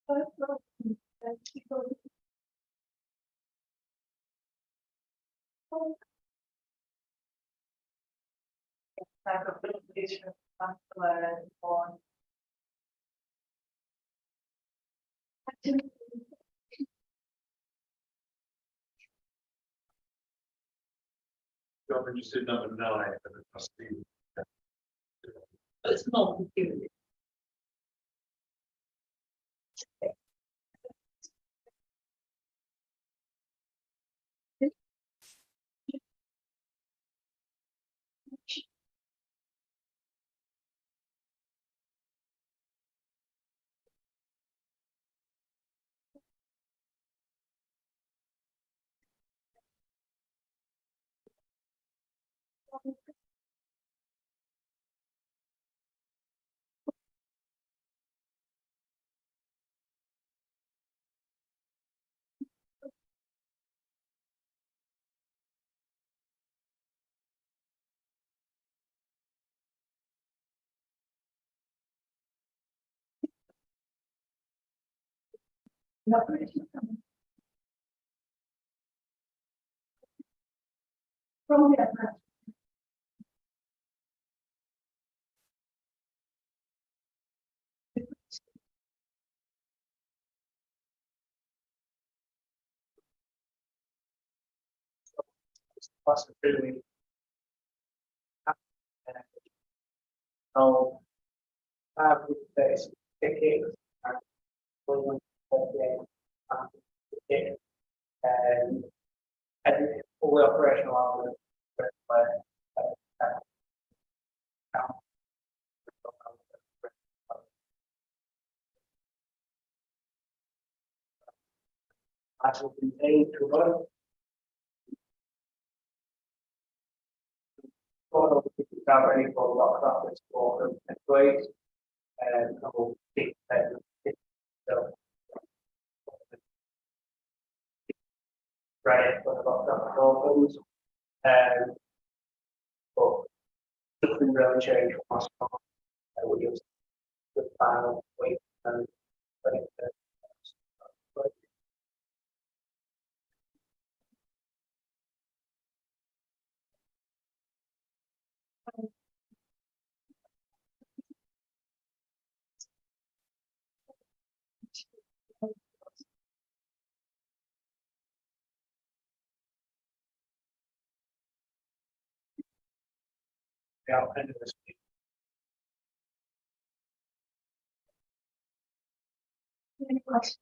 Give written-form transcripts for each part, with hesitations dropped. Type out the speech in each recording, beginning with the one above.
John, you said number 9, but it must be. It's multi-unit. From the Possibility. So, with this, tickets are going to and fully operational hours. I will continue to run. Already for locked up this for employees and I will keep that. So, right for the locked up problems and but nothing really changed from last time. We just the final week and yeah, end of this week. Any questions?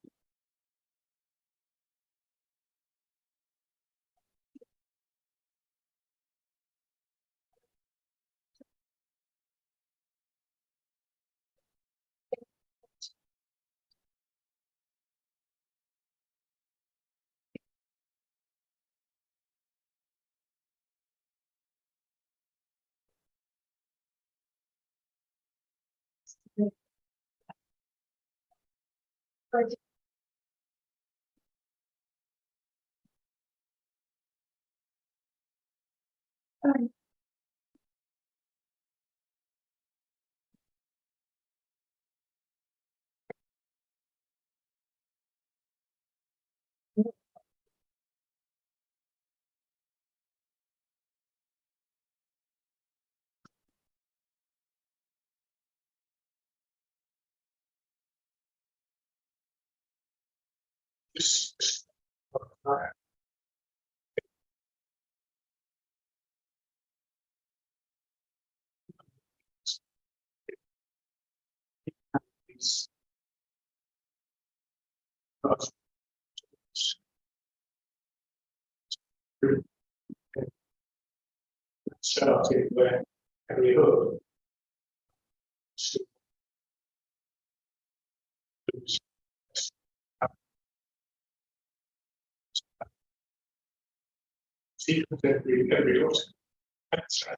Started where every hook. Sequence every hook. That's right.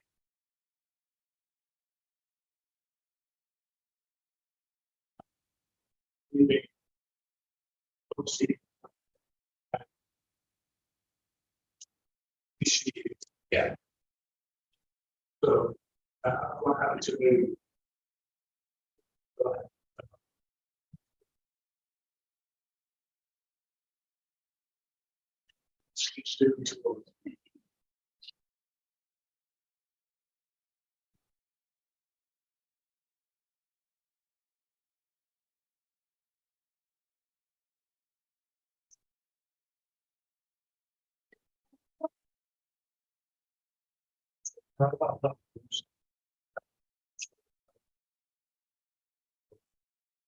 Yeah. So, what happened to me?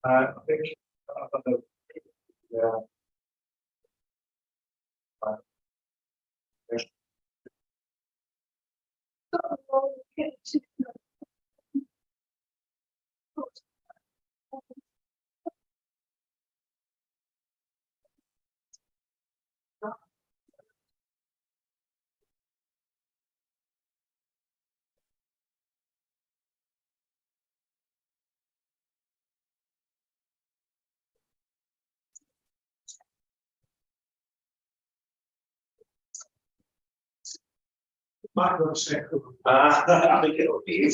I think, yeah. Michael said, I think it'll be.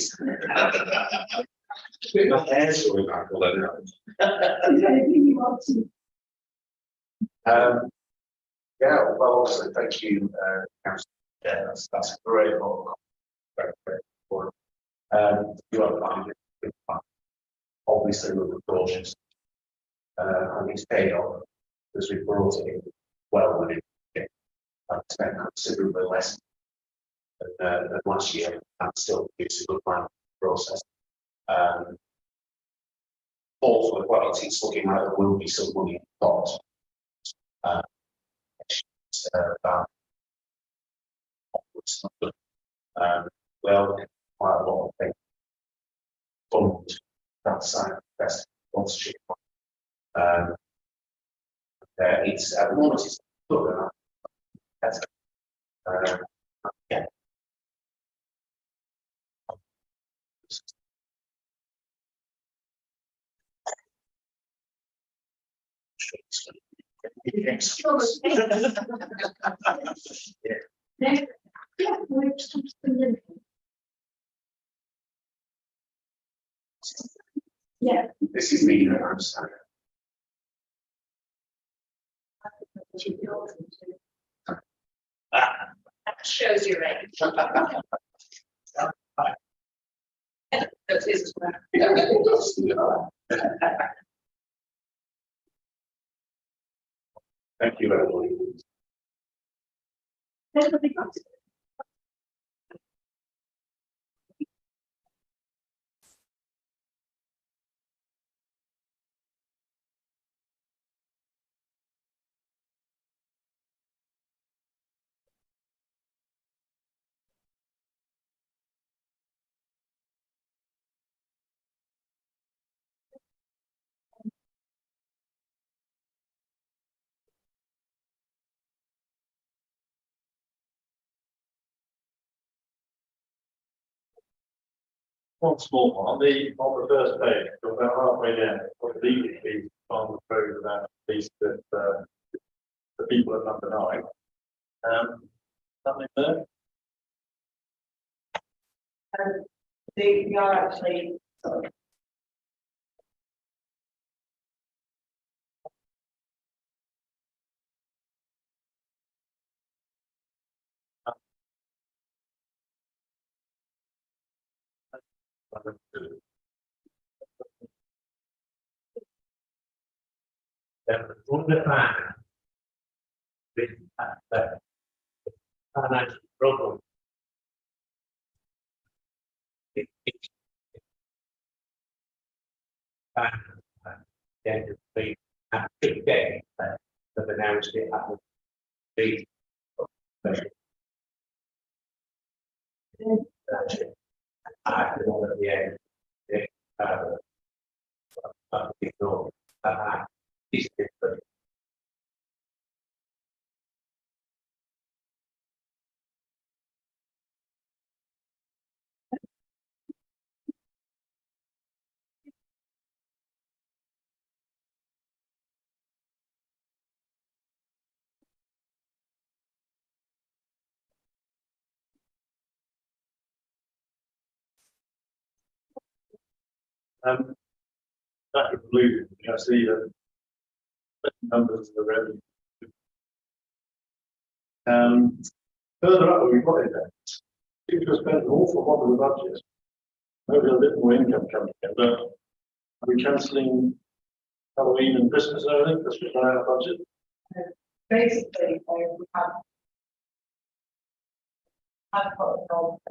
My hair's going back a little. Yeah, well, obviously, thank you, Councillor. Yeah, that's a great lot. Very, very important. You are finding it, obviously, we're cautious. And it's paid off because we brought it in well within it. I spent considerably less than last year and still produce a good plan process. Also, well, it's looking like there will be some money in the pot. About onwards. Well, quite a lot of things. Fund that side of the best sponsorship. It's at the moment it's good enough. That's yeah. Yeah. This is me, I understand. Shows your age. That's his. Thank you, everybody. one small one on the first page, we're about halfway down, what the legal fees on the road about these that the people at number 9. Something there. They are actually. Understand this financial problem. Then the big day that announced it at the big. I don't know the end. That included, you know, see the numbers of the revenue. Further up, we've got events. Seem to have spent an awful lot of the budget. Maybe a bit more income coming in, but are we cancelling Halloween and Christmas and everything because we've run out of budget? Basically, we have got a goal.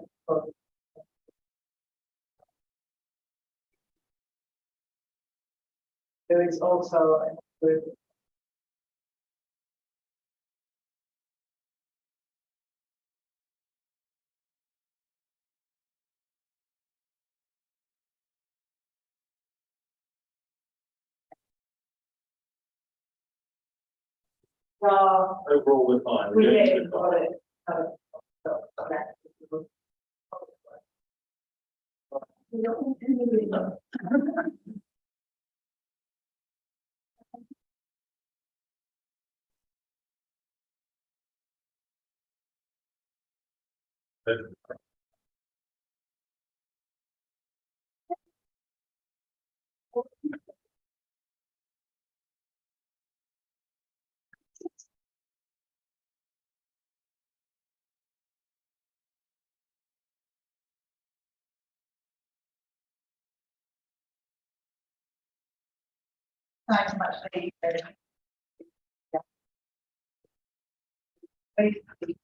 There is also a Overall, we're fine. we We're did getting got fine. it. Thanks so much, Lee. Basically,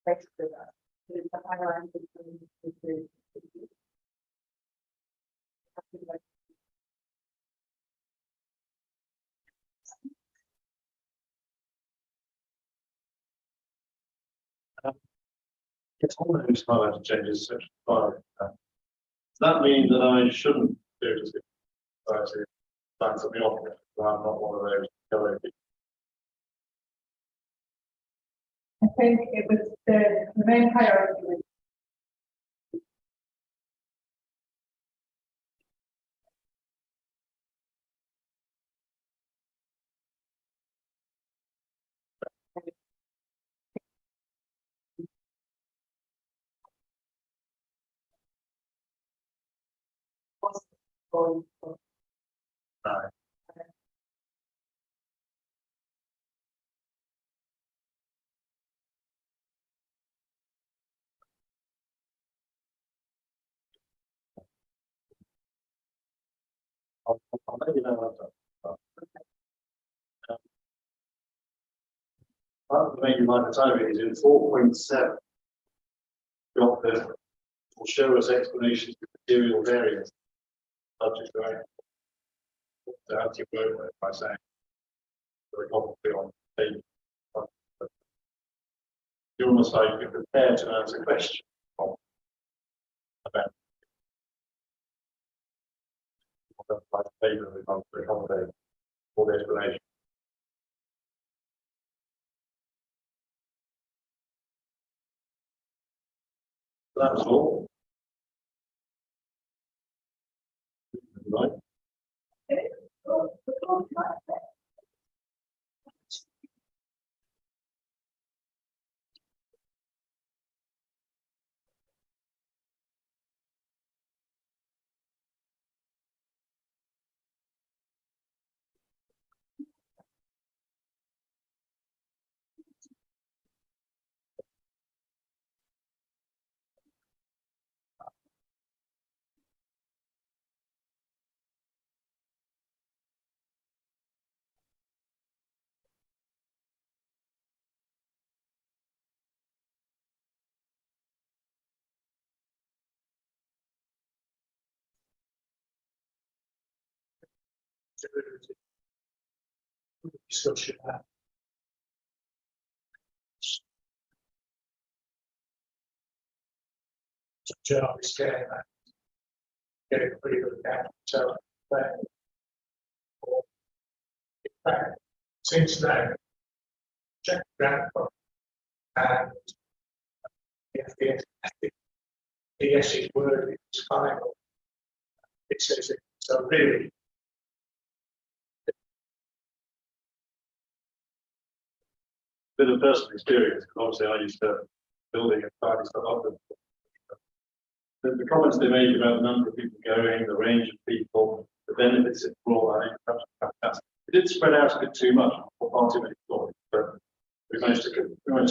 basically that. It's the higher end of the It's all those highlighted changes, section 5. Does that mean that I shouldn't do it as a plan something off? I'm not one of those yellow people. I think it was the main priority was going for No. I'll let you know what I've done. Part of the main line of time is in 4.7. Got the will show us explanations of material variance. Subject right. So how do you work with it by saying very probably on page. You almost like you're prepared to answer a question about what paper we want to accommodate all the explanation. That was all. Right. Discussion. Job is getting pretty good at so in fact, since then, check grant and if the yes is word is final, it says it. So really, bit of personal experience, because obviously I used to building and tidy stuff up. The comments they made about the number of people going, the range of people, the benefits it brought, I think that's fantastic. It did spread out a bit too much for far too many toys, but we managed to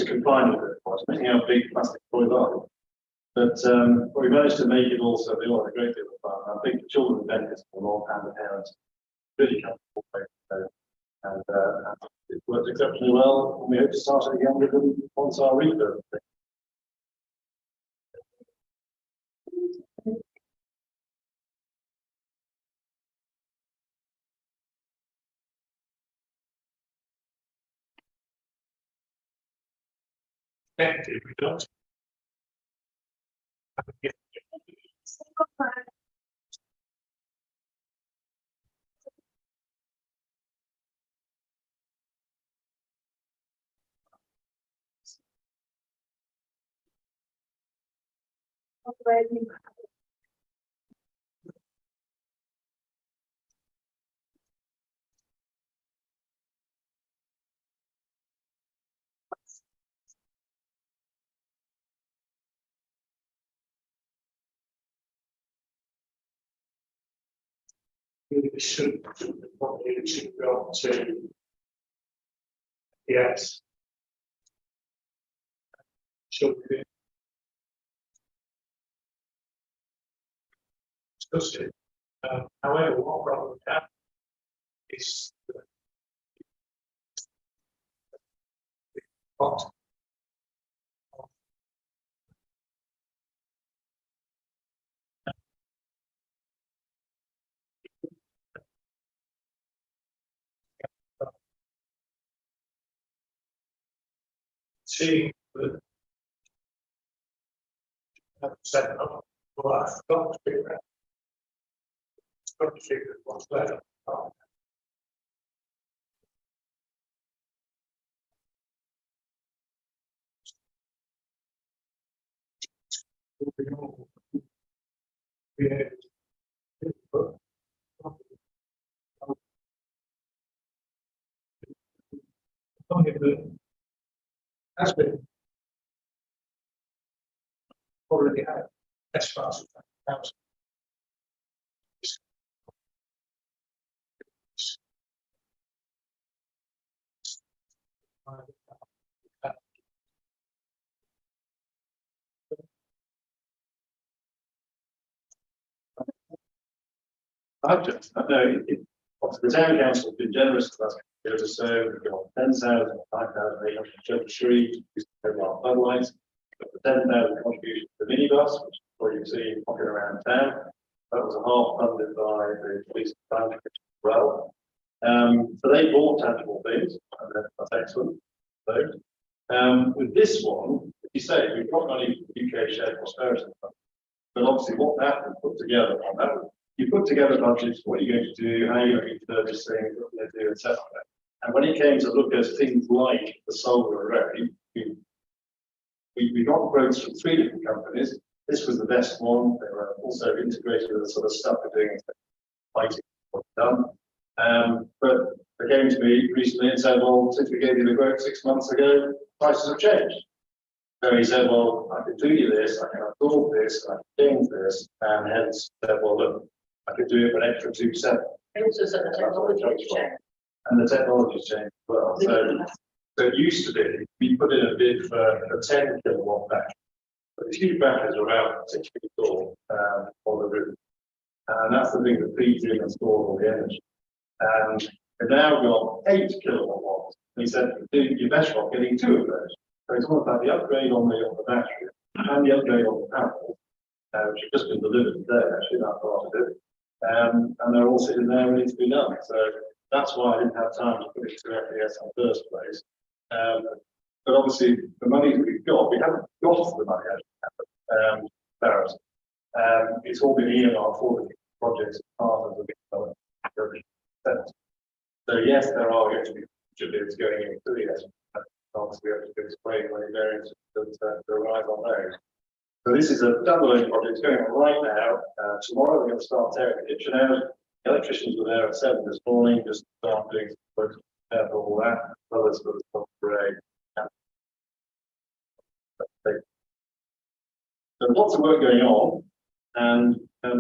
confine it a bit, making how big plastic toys are. But we managed to make it also they all had a great deal of fun. I think the children benefits from all and the parents really comfortable place. And it worked exceptionally well, and we hope to start it again with them once our refurb. Effective, we don't. It should go to yes. Should be discussed it. However, one problem we have is what see the set up. Well, I've got to figure out. Got to figure out what's there. Yeah. Has been already had as far as house. I know the town council has been generous to us. Years or so, we've got 10,000, 5,833 floodlights. Got the 10,000 contribution to the minibus, which is what you see walking around town. That was a half funded by the police department as well. So they bought tangible things, and that's excellent. So, with this one, if you say we've got money for the UK Shared Prosperity Fund, but obviously what that would put together on that, you put together budgets, what you're going to do, how you're going to purchase things, what you're going to do, etc. And when it came to look at things like the solar array, we got quotes from 3 different companies. This was the best one. They were also integrated with the sort of stuff we're doing, lighting, what we've done. But they came to me recently and said, well, since we gave you the quote 6 months ago, prices have changed. So he said, well, I can do you this, I can absorb this, I can change this, and hence said, well, look, I could do it for an extra 2%. It also said the technology change. And the technology's changed as well. So it used to be, we put in a bid for a 10 kilowatt battery. But the huge batteries are about 6 feet tall on the roof. And that's the thing that feeds in and stores all the energy. And we've now got 8 kilowatt watts. And he said, you're better off getting 2 of those. So it's all about the upgrade on the battery and the upgrade on the panels, which have just been delivered today, actually, that part of it. And they're all sitting there ready to be done. So that's why I didn't have time to put it to FES in the first place. But obviously, the money that we've got, we haven't got the money actually. It's all been earmarked for the projects as part of the big development. So yes, there are going to be future bids going into the S. Obviously, we have to explain when variants that arrive on those. So this is a double-load project going on right now. Tomorrow we're going to start tearing the kitchen out. The electricians were there at 7 this morning, just start doing some work for all that, as well as for the top array. So lots of work going on, and I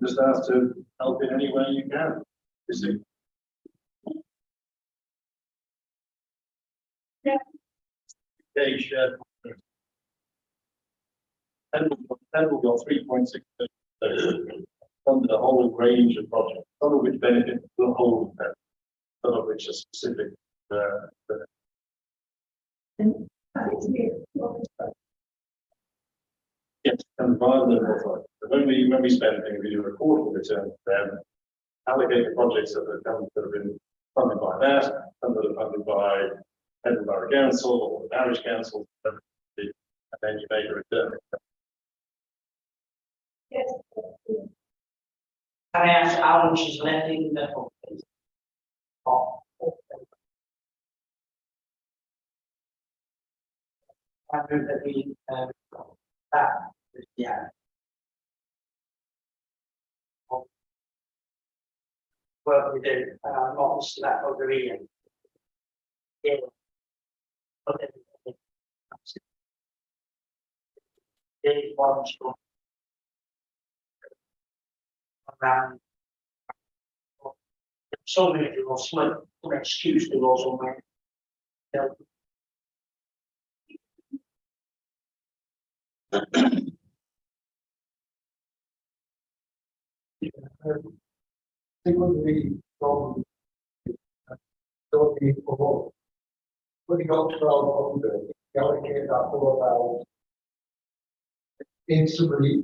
just asked to help in any way you can. You see. Yeah. Okay, shared. Pendle got 3.6 billion funded a whole range of projects, some of which benefit the whole of them, some of which are specific. Yes, and rather than when we spend things, we do a quarterly return to them, allocate the projects that have been funded by that, some that are funded by Edinburgh Council or the Parish Council, and then you make a return. Yes. Can I ask how much is left in the book? I heard that we, that, yeah. Well, we do, not that of the region. Yeah. Okay. There's one strong. Around. So many people slip, excuse me, also, man. It would be from don't be for when you got 1200, you allocate that for about in somebody.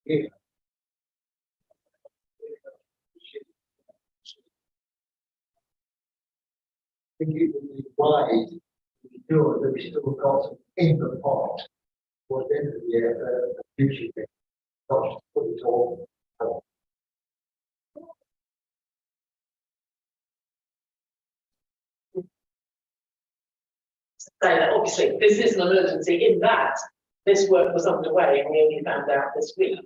Yeah. I think it would be wise to do it, that we still got some in the pot for the end of the year, the future thing. Not just put it all. Say that obviously this is an emergency in that this work was underway and we only found out this week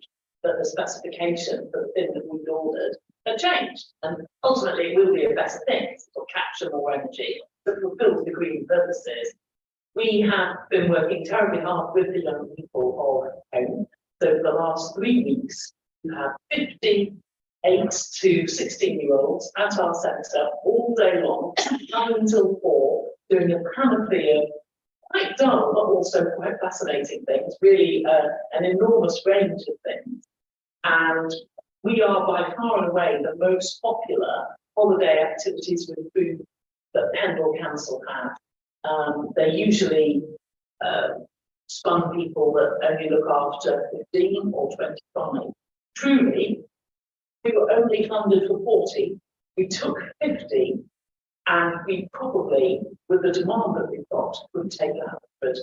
that the specification for the thing that we'd ordered had changed. And ultimately it will be a better thing to capture more energy that fulfills the green purposes. We have been working terribly hard with the young people of home. So for the last 3 weeks, we have 58 to 16-year-olds at our centre all day long, 9 until 4, doing a panoply of quite dull but also quite fascinating things, really an enormous range of things. And we are by far and away the most popular holiday activities with food that Pendle Council have. They're usually spun people that only look after 15 or 25. Truly, we were only funded for 40, we took 50, and we probably, with the demand that we've got, could take 100.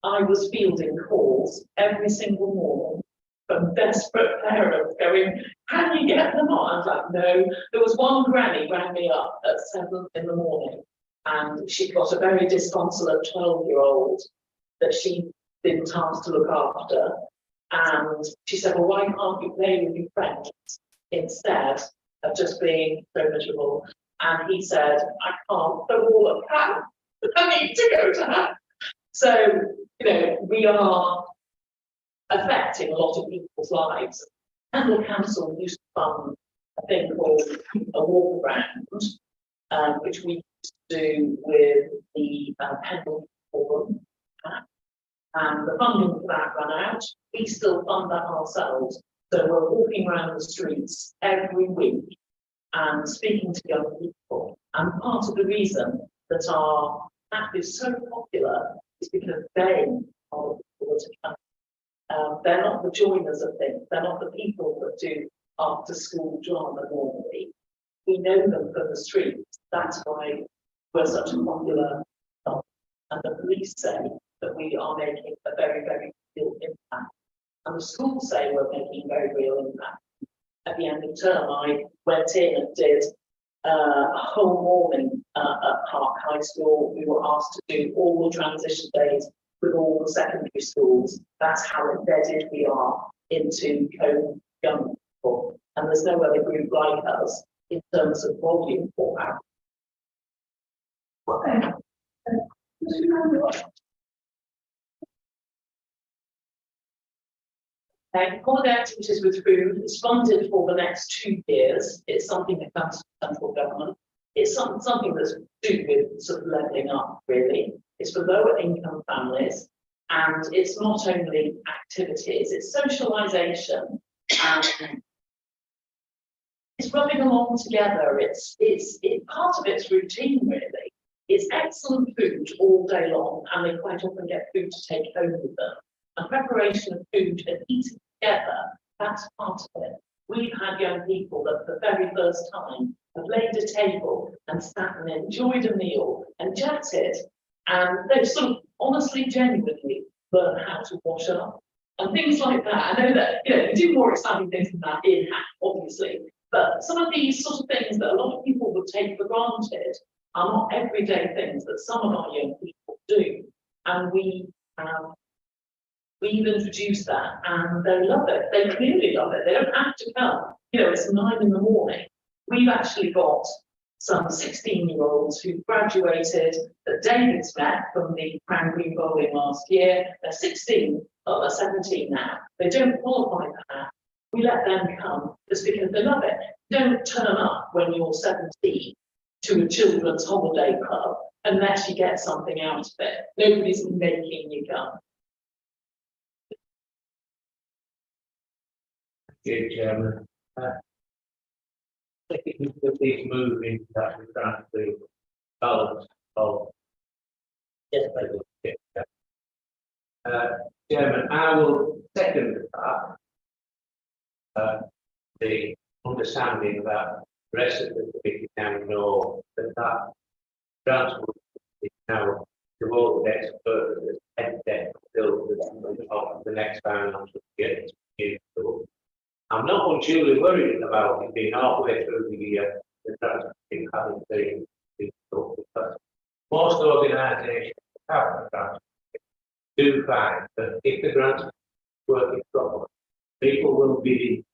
I was fielding calls every single morning from desperate parents going, can you get them on? I was like, no. There was one granny rang me up at 7 in the morning, and she'd got a very disconsolate 12-year-old that she'd been tasked to look after. And she said, well, why can't you play with your friends instead of just being so miserable? And he said, I can't, they're all at camp. I need to go to her. So, you know, we are affecting a lot of people's lives. Pendle Council used to fund a thing called a walk around, which we used to do with the Pendle Forum. And the funding for that ran out. We still fund that ourselves. So we're walking around the streets every week and speaking to young people. And part of the reason that our app is so popular is because they are the people that are coming. They're not the joiners of things. They're not the people that do after school drama normally. We know them from the streets. That's why we're such a popular song. And the police say that we are making a very, very real impact. And the schools say we're making a very real impact. At the end of term, I went in and did a whole morning at Park High School. We were asked to do all the transition days with all the secondary schools. That's how embedded we are into Cone young people. And there's no other group like us in terms of volume for that. Holiday activities with food is funded for the next 2 years. It's something that comes from central government. It's something that's to do with sort of levelling up, really. It's for lower income families, and it's not only activities, it's socialisation, and it's rubbing along together. It's part of its routine, really. It's excellent food all day long, and they quite often get food to take home with them. And preparation of food and eating together, that's part of it. We've had young people that for the very first time have laid a table and sat and enjoyed a meal and chatted, and they've sort of honestly, genuinely learned how to wash up and things like that. I know that, you know, we do more exciting things than that in-house, obviously, but some of these sort of things that a lot of people would take for granted are not everyday things that some of our young people do, and we've introduced that, and they love it. They really love it. They don't have to come. You know, it's 9 in the morning. We've actually got some 16-year-olds who graduated that David's met from the Crown Green Bowling last year. They're 16, or they're 17 now. They don't qualify for that. We let them come just because they love it. Don't turn up when you're 17 to a children's holiday club unless you get something out of it. Nobody's making you come. Good, Chairman. I think we could please move into that we're trying to balance of. Yes, I will. Chairman, I will second that. The understanding that the rest of the committee now know that transport is now devoted experts and until the next financial year. I'm not unduly worried about it being halfway through the year, the transport having been because most organisations have the transport do find that if the grants are working properly, people will be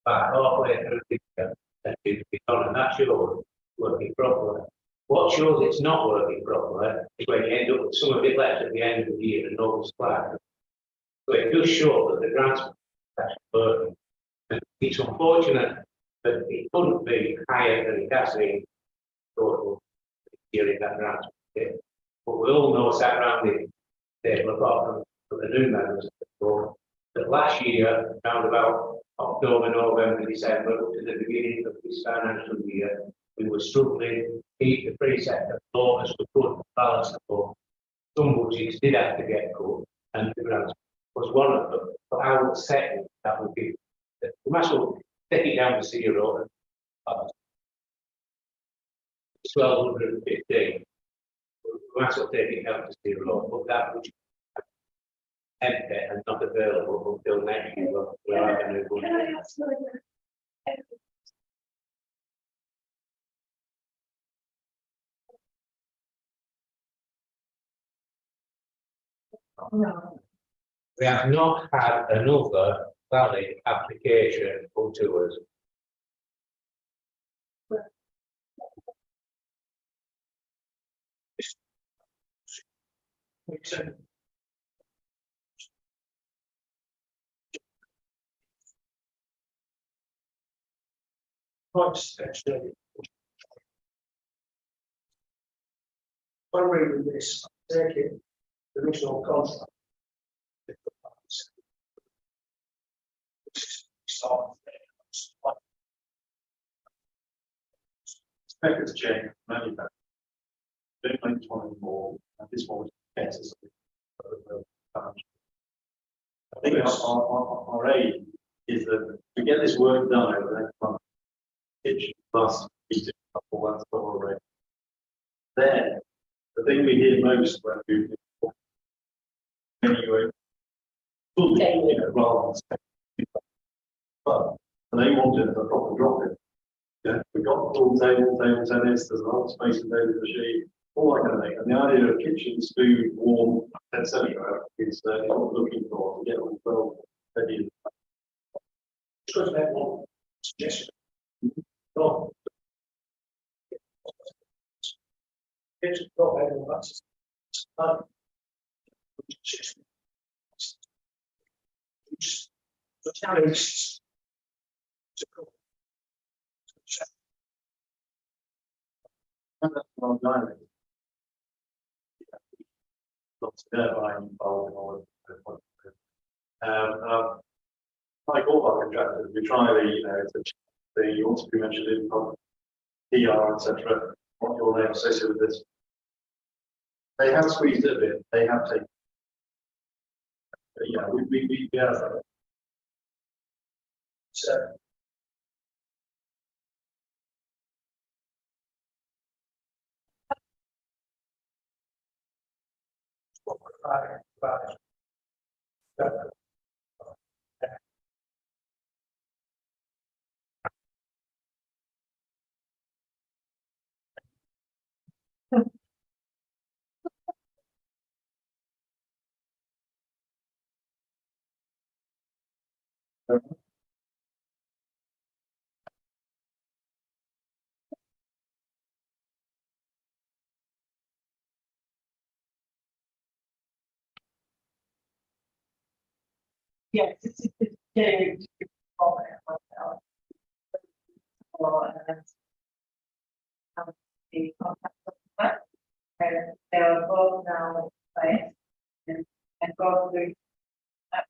back halfway through the year and it's done, and that shows working properly. What shows it's not working properly is when you end up with some of it left at the end of the year and no supply. So it does show that the grants are actually working. And it's unfortunate that it couldn't be higher than it has been total during that grant. But we all know sat around the table, apart from the new members of the board, that last year, around about October, November, December, up to the beginning of this financial year, we were struggling to keep the precept of bonus we could balance the book. Some budgets did have to get cut, and the grant was one of them. But I would say that would be, we might as well take it down to 0 and 1215. We might as well take it down to 0, but that would empty and not available until next year. We'll have a new budget. We have not had another valid application put to us. Actually, when reading this, taking the original contract. Expect to change manufacturing. Don't make one more, and this one was better. I think our aim is that we get this work done over the next month. Kitchen plus heating couple ones already. Then the thing we hear most when we anyway, fully, you know, rather than but they wanted a proper drop in. Yeah, we got the full table tennis, there's a lot of space in David machine, all that kind of thing. And the idea of kitchens, food, warm, etc. is what we're looking for to get on 12 ready. Just that one suggestion. No. It's not everyone, that's just challenge. Online. Lots of turbine involved and all of that. Like all our contractors, we try the wants to be mentioned in PR, etc. What your name associated with this? They have squeezed it a bit. They have taken. But yeah, we have. So. Yes, it's very myself. The contact of that, and they are both now in place and go through that.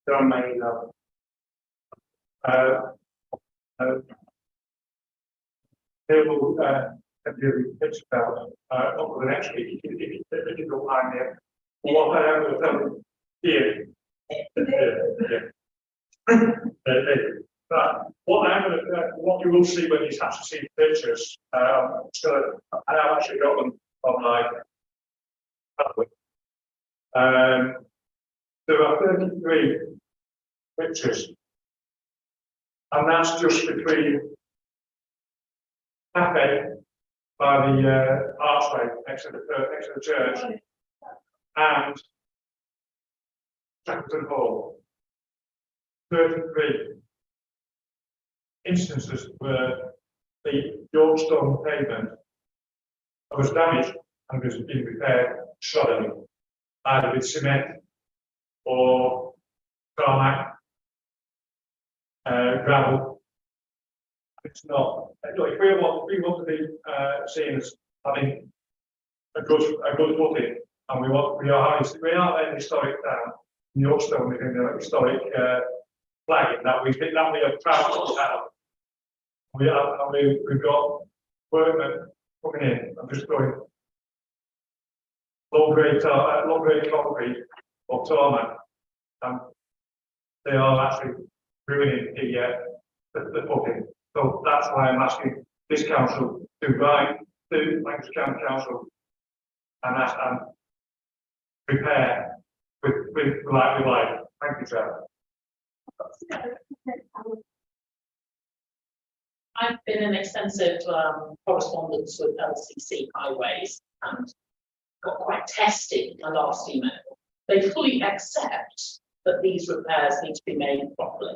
They're on my email. They will do pitch about over the next week. If you don't mind there. What I will tell you here. What you will see when you actually see the pictures, I have actually got them online. There are 33 pictures, and that's just between cafe by the archway next to the church and Shackleton Hall. 33 instances where the Yorkstone pavement was damaged and was being repaired suddenly, either with cement or tarmac, gravel. It's not. If we want to be seen as having a good footing, and we are an historic town. Yorkstone within the historic flagging that we are proud to have. We've got workmen coming in and just going low grade concrete or tarmac, and they are actually ruining the footing. So that's why I'm asking this council to write to Lancashire County Council and prepare with life. Thank you, Chair. I've been in extensive correspondence with LCC Highways and got quite testy in my last email. They fully accept that these repairs need to be made properly.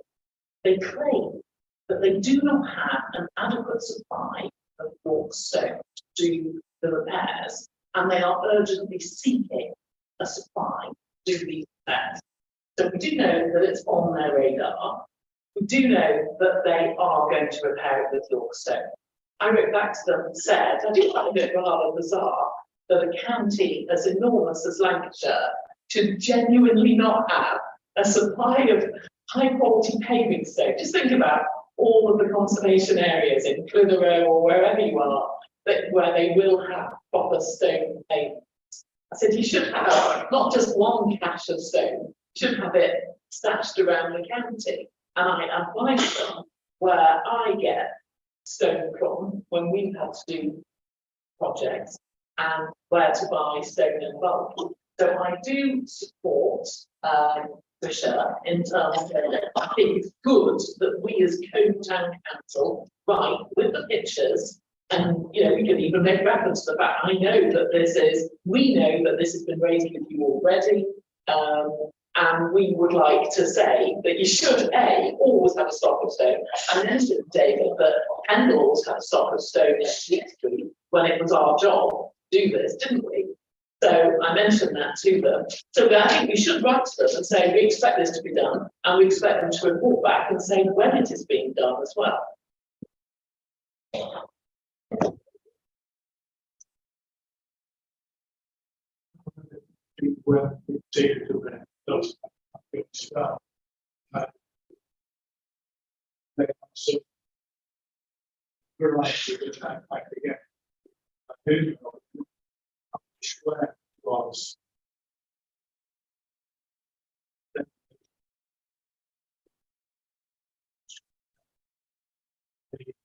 They claim that they do not have an adequate supply of York stone to do the repairs, and they are urgently seeking a supply to do these repairs. So we do know that it's on their radar. We do know that they are going to repair it with York stone. I wrote back to them and said, I do find it rather bizarre that a county as enormous as Lancashire should genuinely not have a supply of high quality paving stone. Just think about all of the conservation areas in Clitheroe or wherever you are, where they will have proper stone pavements. I said you should have not just one cache of stone, should have it stashed around the county. And I advise them where I get stone from when we've had to do projects and where to buy stone in bulk. So I do support Tricia in terms of, I think it's good that we as Cove Town Council write with the pictures. And, you know, we can even make reference to the fact, we know that this has been raised with you already. And we would like to say that you should, always have a stock of stone. I mentioned, David, that Kendal always had a stock of stone in Fleet Street when it was our job to do this, didn't we? So I mentioned that to them. So I think we should write to them and say, we expect this to be done, and we expect them to report back and say when it is being done as well. When we take it to the those stuff. So we're like to get that back again. I do know where was the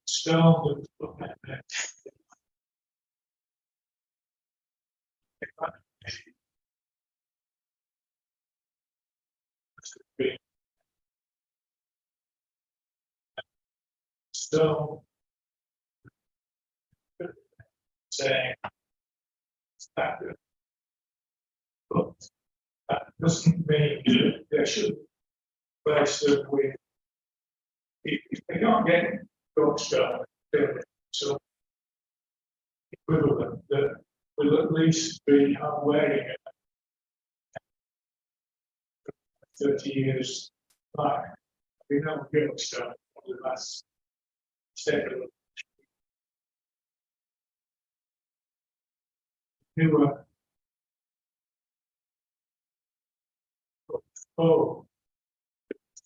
stone that was put in there. So saying that, but that doesn't mean there should be place that we, if they can't get Goldstone, so equivalent that will at least be wearing it 30 years back. We know Goldstone for the last several newer so it's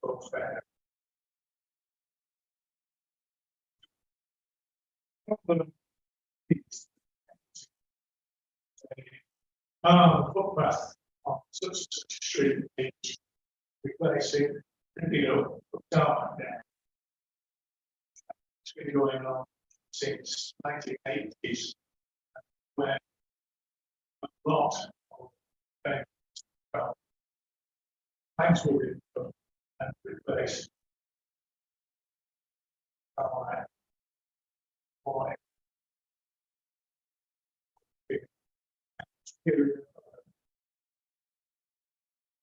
so fair. Footpath on such and such a street is replacing, put down there. It's been going on since 1980s, where a lot of things will be done and replaced.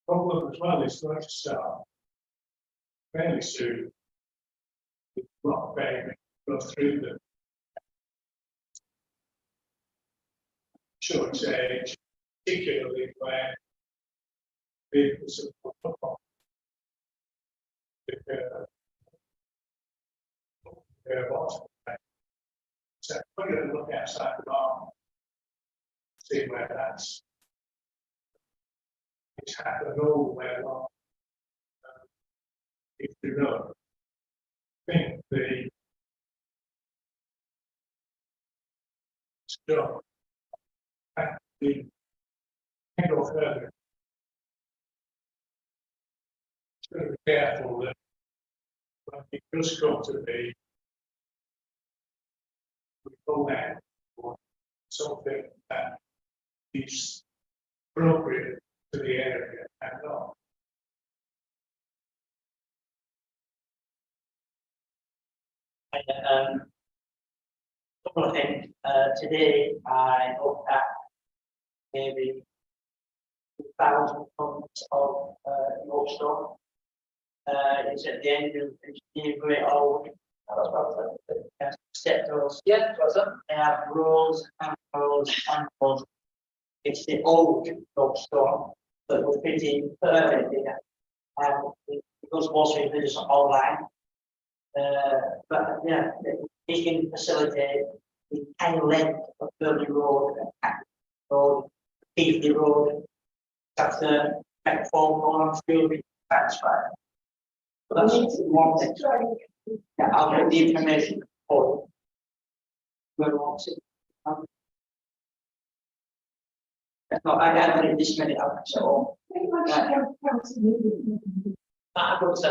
Problem as well is going to start fairly soon. With rock paving go through the short age, particularly where vehicles are put on. So we're going to look outside the bar, see where that's. It's happened all the way along. If you know, I think the stuff and the handle further. It's going to be careful that when it does come to the land or something that is appropriate to the area and not. Couple of things. Today I looked at maybe 2,000 tons of road stone. It's at the end of the Great Old. Step doors. Yeah, what's up? They have rows and rows and rows. It's the old road stone that will fit in perfectly. Because most of it is online. But yeah, it can facilitate the kind of length of Burley Road, Road, Keighley Road. That's the platform on field. That's right. But that's one thing. Yeah, I'll get the information for whoever wants it. That's not, I don't think this minute up at all. I would say,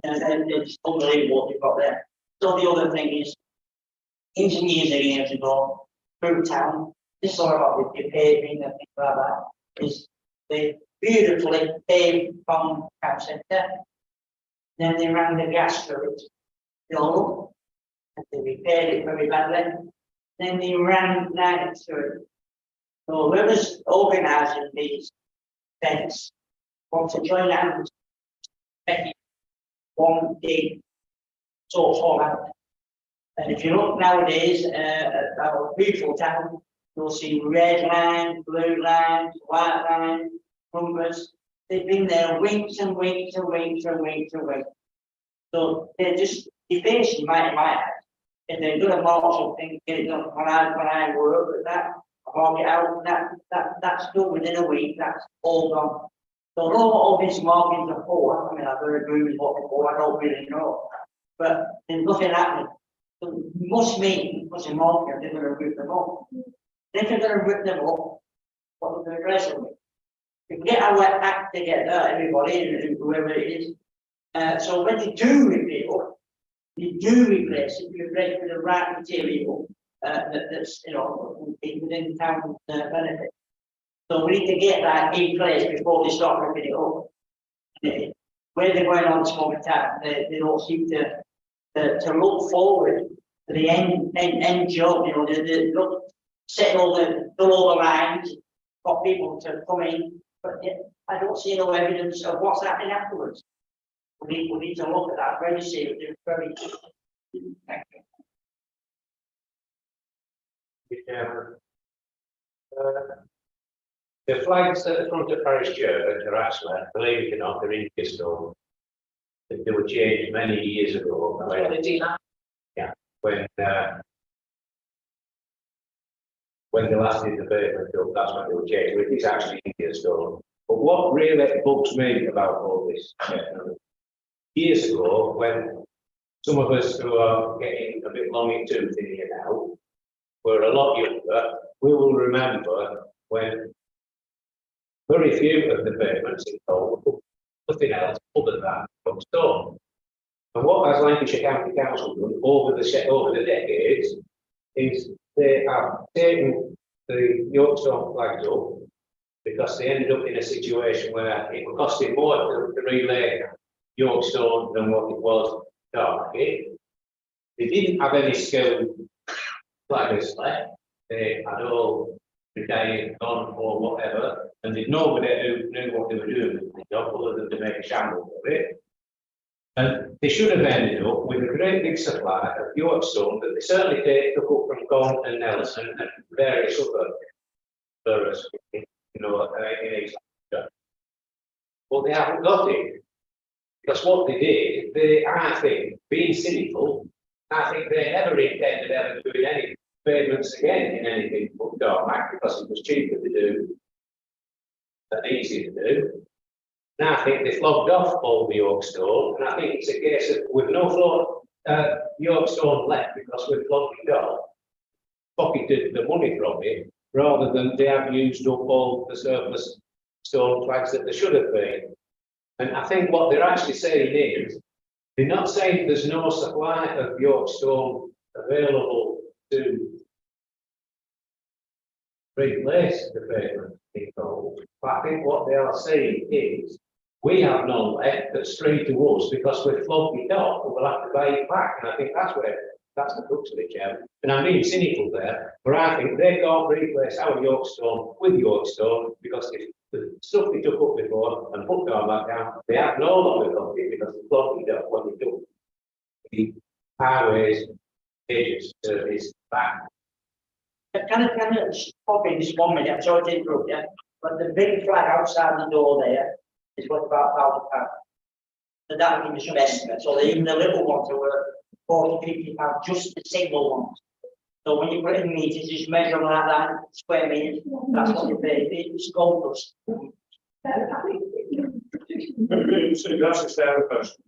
And it's unbelievable what you've got there. So the other thing is, years ago, through town, this sort of with your paving and things like that, is they beautifully paved from town centre. Then they ran the gas through it, and they repaired it very badly. Then they ran down through it. So whoever's organising these events want to join hands, make it one big sort of out. And if you look nowadays at our beautiful town, you'll see red line, blue lines, white line, numbers. They've been there weeks and weeks and weeks and weeks and weeks. So they're just defacing my house. If they're going to mark something, get it done when I work with that, I mark it out, that's done within a week, that's all done. So all these markings are for, I mean, I've heard rumors what before, I don't really know. But there's nothing happening. So you must mean, because in marking, they're going to rip them up. If they're going to rip them up, what are they going to address them with? We can get our act together, everybody, and whoever it is. So when you do repeal, you do replace it, you replace it with the right material that's, within town benefit. So we need to get that in place before they start ripping it up. Where they're going on this moment time, they don't seem to look forward to the end job, they look, set all the lines, got people to come in, but I don't see no evidence of what's happening afterwards. We need to look at that very seriously, very. Thank you. The flags at the front of Parish Church are actually, believe it or not, they're in Bristol. They were changed many years ago. that's what they do now. When they last did the pavement job, that's when they were changed. It is actually in Bristol. But what really bugs me about all this, years ago, when some of us who are getting a bit long in tooth in here now were a lot younger, we will remember when very few of the pavements in Cole, nothing else other than from stone. And what has Lancashire County Council done over the decades is they have taken the Yorkstone flags up because they ended up in a situation where it was costing more to relay Yorkstone than what it was Derby. They didn't have any skilled flaggers left. They had all retired, gone or whatever, and there's nobody who knew what they were doing with the job other than to make a shambles of it. And they should have ended up with a great big supply of Yorkstone that they certainly took up from Gone and Nelson and various other boroughs, in East Lancashire. But they haven't got it. Because what they did, I think, being cynical, I think they never intended ever doing any pavements again in anything but Darmac because it was cheaper to do and easy to do. And I think they flogged off all the Yorkstone, and I think it's a case of with no Yorkstone left because we've flogged it off, pocketed the money from it, rather than they have used up all the surplus stone flags that they should have been. And I think what they're actually saying is, they're not saying there's no supply of Yorkstone available to replace the pavement in Cole. But I think what they are saying is, we have none left that's free to us because we've flogged it off and we'll have to buy it back. And I think that's the crux of it, Chairman. And I'm being cynical there, but I think they can't replace our Yorkstone with Yorkstone because the stuff they took up before and put back down, they have no longer got it because they flogged it off when they took the highways agents service back. Can I pop in this 1 minute? I'm sorry to interrupt you, but the big flag outside the door there is worth about £1,000. So that will give you some estimate. So even the little ones are worth £40, £50, just the single ones. So when you put it in meters, just measure them like that, square meters, that's what you pay. It's gold dust. So that's a fair question.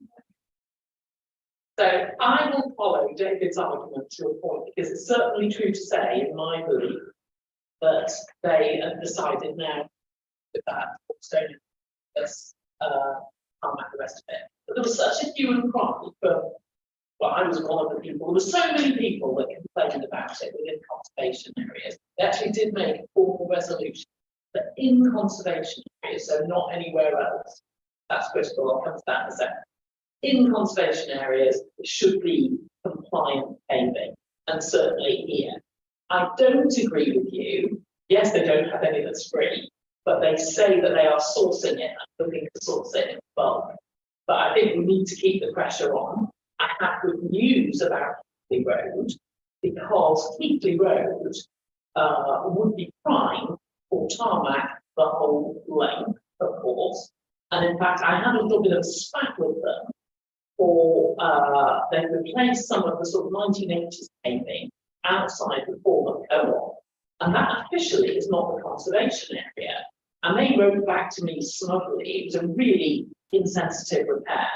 So I will follow David's argument to a point, because it's certainly true to say, in my belief, But they have decided now with that, stone, this, tarmac, the rest of it. But there was such a hue and cry from, well, I was one of the people, there were so many people that complained about it within conservation areas. They actually did make a formal resolution that in conservation areas, so not anywhere else, that's critical, I'll come to that in a second. In conservation areas, it should be compliant paving, and certainly here. I don't agree with you. Yes, they don't have any that's free, but they say that they are sourcing it and looking to source it in bulk. But I think we need to keep the pressure on. I have good news about Keighley Road, because Keighley Road would be prime for tarmac the whole length, of course. And in fact, I had a little bit of a spat with them for they replaced some of the sort of 1980s paving outside the former co-op. And that officially is not the conservation area. And they wrote back to me smugly. It was a really insensitive repair.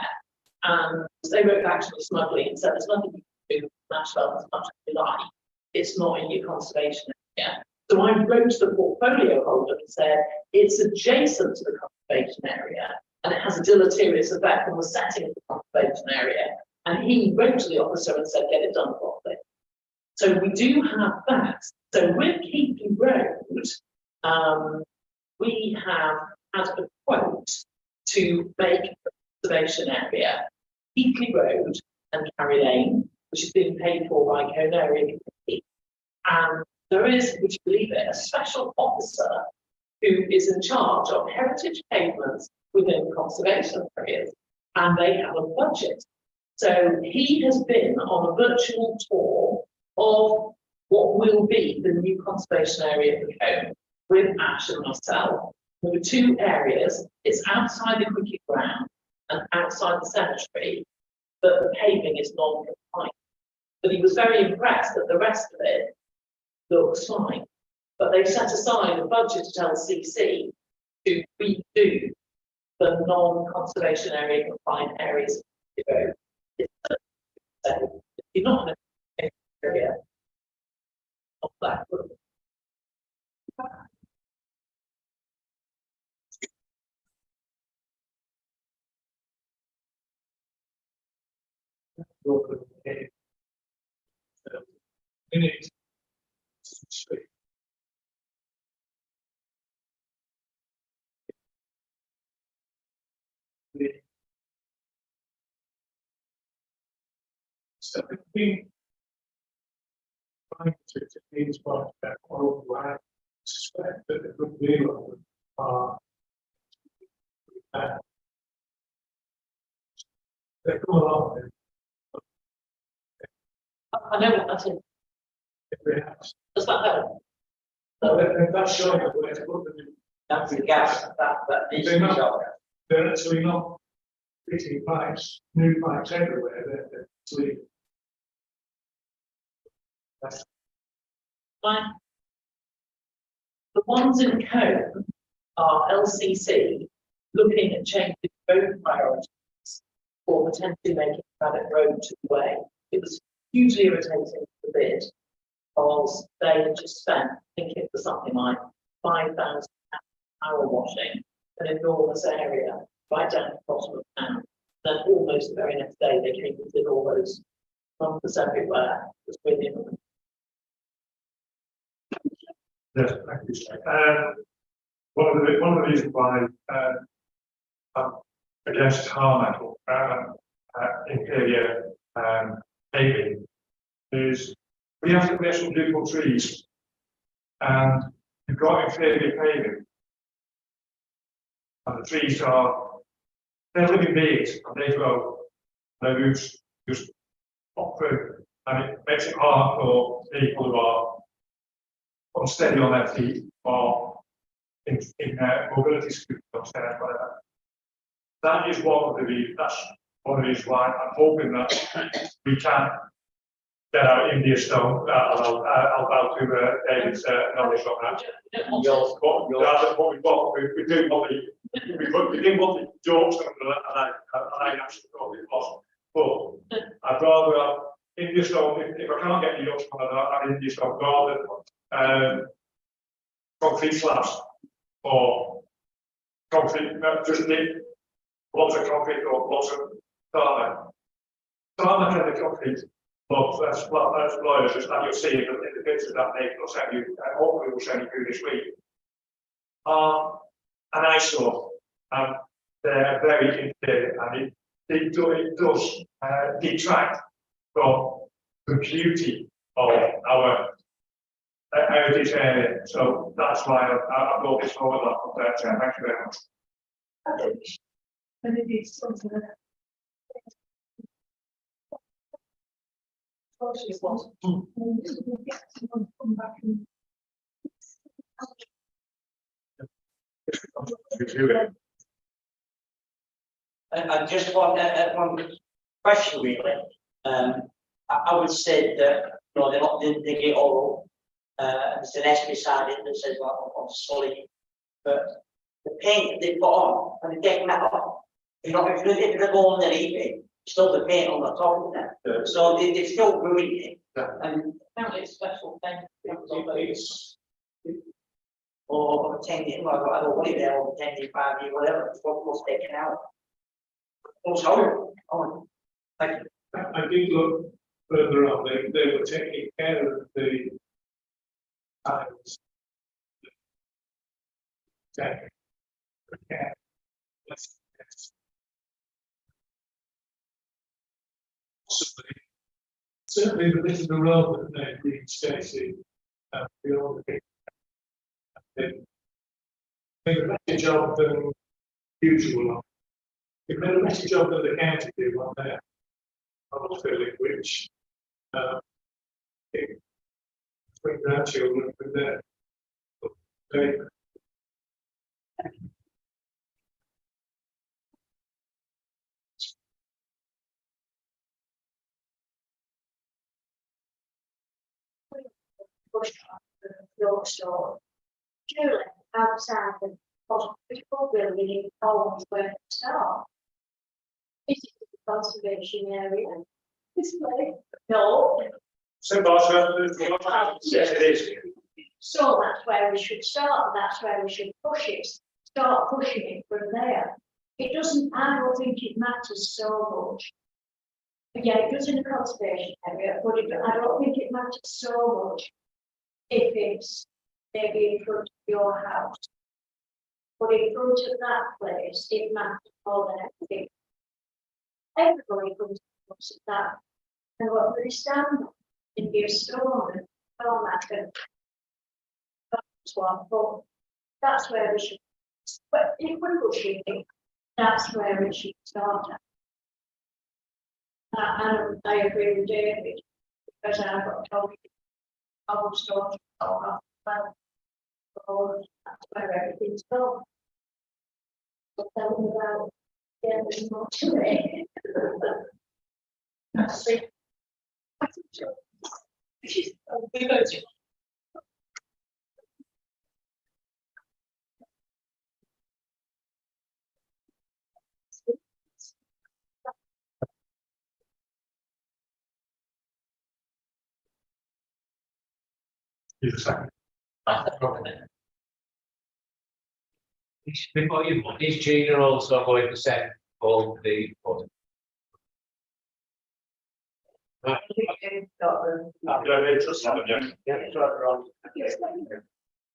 And they wrote back to me smugly and said, there's nothing you can do with Nashville as much as you like. It's not in your conservation area. So I wrote to the portfolio holder and said, it's adjacent to the conservation area and it has a deleterious effect on the setting of the conservation area. And he wrote to the officer and said, get it done properly. So we do have that. So with Keighley Road, we have had a quote to make the conservation area Keighley Road and Carry Lane, which is being paid for by Conarea. And there is, would you believe it, a special officer who is in charge of heritage pavements within conservation areas, and they have a budget. So he has been on a virtual tour of what will be the new conservation area for Cone with Ash and myself. There were two areas. It's outside the cricket ground and outside the cemetery, but the paving is non-compliant. But he was very impressed that the rest of it looks fine. But they've set aside a budget at LCC to redo the non-conservation area compliant areas. So you're not in an area of that group. Minute. So I think trying to these parts that quote, I suspect that a good deal of them are they come along I know what that is. if they have. Does that help? And that's showing us where to put them in. That's the gas, that needs to be solved. They're actually not fitting pipes, new pipes everywhere, they're leaving. That's Fine. The ones in Cone are LCC looking at changing road priorities or potentially making Rabbit Road to the way. It was hugely irritating to the bid because they had just spent, I think it was something like £5,000 power washing an enormous area right down to the bottom of town. Then almost the very next day they came and did all those numbers everywhere. It was really yes, thank you. One of the reasons why I'm against tarmac interior paving is we have some beautiful trees, and you've got interior paving, and the trees they're living beings, and they grow, and their roots just pop through, and it makes it hard for people who are unsteady on their feet or in mobility scooters upstairs, whatever. That is one of the reasons. That's one of the reasons why I'm hoping that we can get our India stone. I'll bow to David's knowledge on that. What we've got, we do want the jokes, and I actually thought it was. But I'd rather have India stone. If I can't get the Yorkshire, I'd have India stone rather concrete slabs or concrete, just lots of concrete or lots of tarmac. Tarmac and the concrete, but that's lawyers, just that you'll see in the pictures that Nick will send you, and hopefully we'll send you through this week. Are an eyesore, and they're very inferior, and it does detract from the beauty of our heritage area. So that's why I brought this forward. Thank you very much. And it is something that. Come back and. I just want one question really. I would say that, you know, they're not, they get all, there's an S beside it that says like on solid. But the paint they put on, and the deck metal, you know, if they go underneath it, still the paint on the top of them. Yeah. So they still ruin it. Yeah. And Apparently it's special thing. or 10 years, well, I don't want it there, or 10 years, 5 years, whatever, it's what was taken out. Also, thank you. I did look further on, they were taking care of the tiles. Deck. Yeah. Yes. Possibly. Certainly the bit of the road that Green Stacy, beyond the. They made a better job than usual. They made a better job than the county did on there. Filling, which between grandchildren with their Push your store. Surely outside the hospital building is always where to start. This is the conservation area. This way. No. So, yes, it is. So that's where we should start, that's where we should push it, start pushing it from there. It doesn't, I don't think it matters so much. Yeah, it does in the conservation area, but I don't think it matters so much if it's maybe in front of your house. But in front of that place, it matters more than everything. Everybody comes to that, and what they stand on in your storm and all that. That's one, but that's where we should. But if we're pushing it, that's where it should start at. And I agree with David, because I've got told cobblestone, that's where everything's gone. But tell them about, yeah, there's more to it. That's it. Here's a second. Before you, is Gina also going to send all the? Right. Yeah, it's just something, yeah.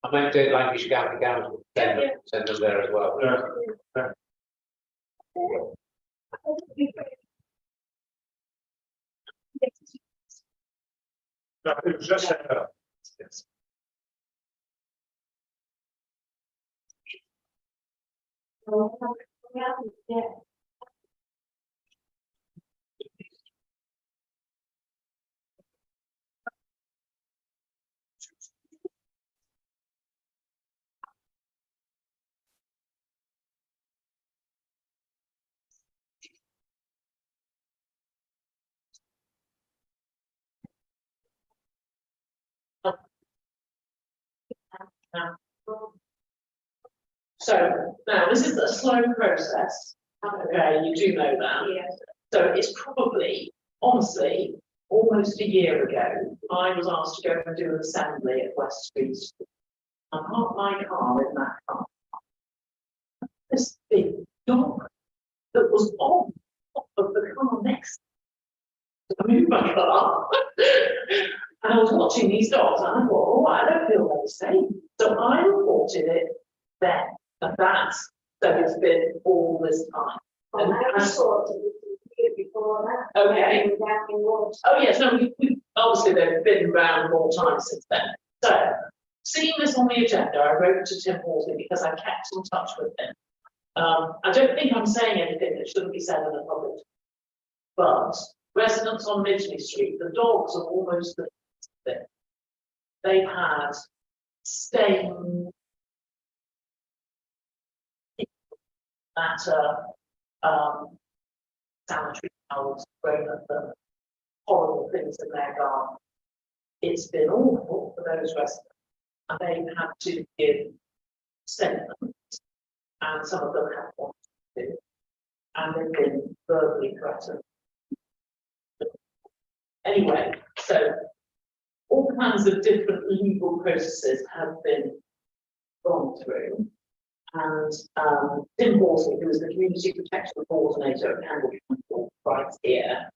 I might do it like you should go to council, send them there as well. Yeah. Yeah, it was just, yes. Yeah. So now this is a slow process. Okay, you do know that. Yes. So it's probably, honestly, almost a year ago, I was asked to go and do an assembly at West Street. I parked my car in that car. This big dog that was on top of the car next to me, my car. And I was watching these dogs and I thought, oh, I don't feel very safe. So I reported it then, and that's, so it's been all this time. Well, I thought it was the year before that. Okay. Down in Watford. Oh, yes, no, we obviously they've been around more times since then. So, seeing this on the agenda, I wrote to Tim Horsley because I kept in touch with him. I don't think I'm saying anything that shouldn't be said in the public. But residents on Midgley Street, the dogs are almost the thing. They've had stain matter, sanitary towels thrown at them, horrible things in their garden. It's been awful for those residents, and they've had to give statements, and some of them have wanted to, and they've been verbally threatened. Anyway, so all kinds of different legal processes have been gone through. And Tim Horsley, who is the Community Protection Coordinator at Cambridge Council, right here,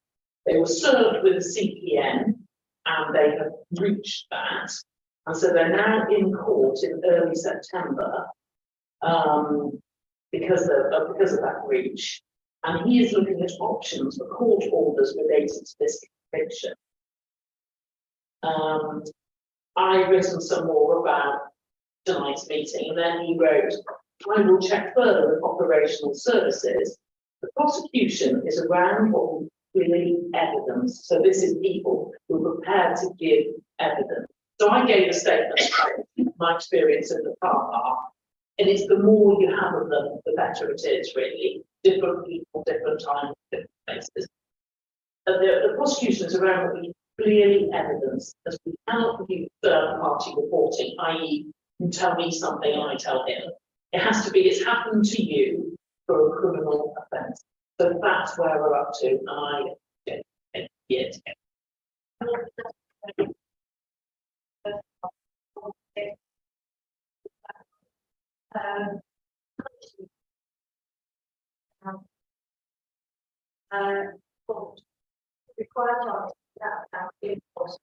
they were served with a CPN and they have reached that. And so they're now in court in early September because of that breach. And he is looking at options for court orders related to this conviction. I've written some more about tonight's meeting, and then he wrote, I will check further with operational services. The prosecution is around what we really evidence. So this is people who are prepared to give evidence. So I gave a statement about my experience in the car park, and it's the more you have of them, the better it is, really. Different people, different times, different places. The prosecution is around what we clearly evidence, as we cannot use third party reporting, i.e. you tell me something and I tell him. It has to be, it's happened to you for a criminal offence. So that's where we're up to, and I get it. But required on that is possible.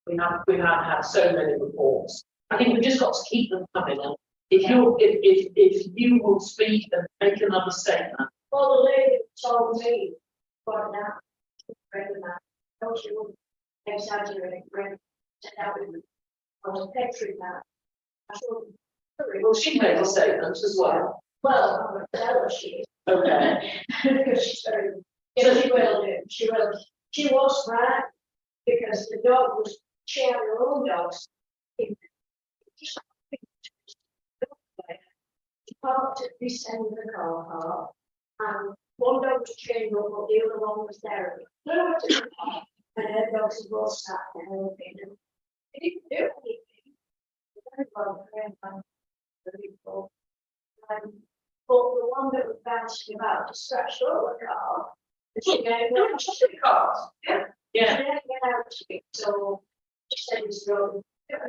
We have had so many reports. I think we've just got to keep them coming. And if you will speak and make another statement. Well, the lady told me, right now, no, she wouldn't exaggerate, I was picturing that. I thought, Well, she made a statement as well. well, I'm gonna tell her she is. Okay. Because she's very, yeah, she will do, she will. She was right, because the dog was, she had her own dogs. She parked at this end of the car park, and one dog was chained up, but the other one was there. Flew into the park, and her dogs had both sat there helping them. They didn't do anything. Very well trained by the people. But the one that was bouncing about to scratch over the car, she gave no Cars. Yeah. Yeah. She didn't get out to it, so she said it's wrong. So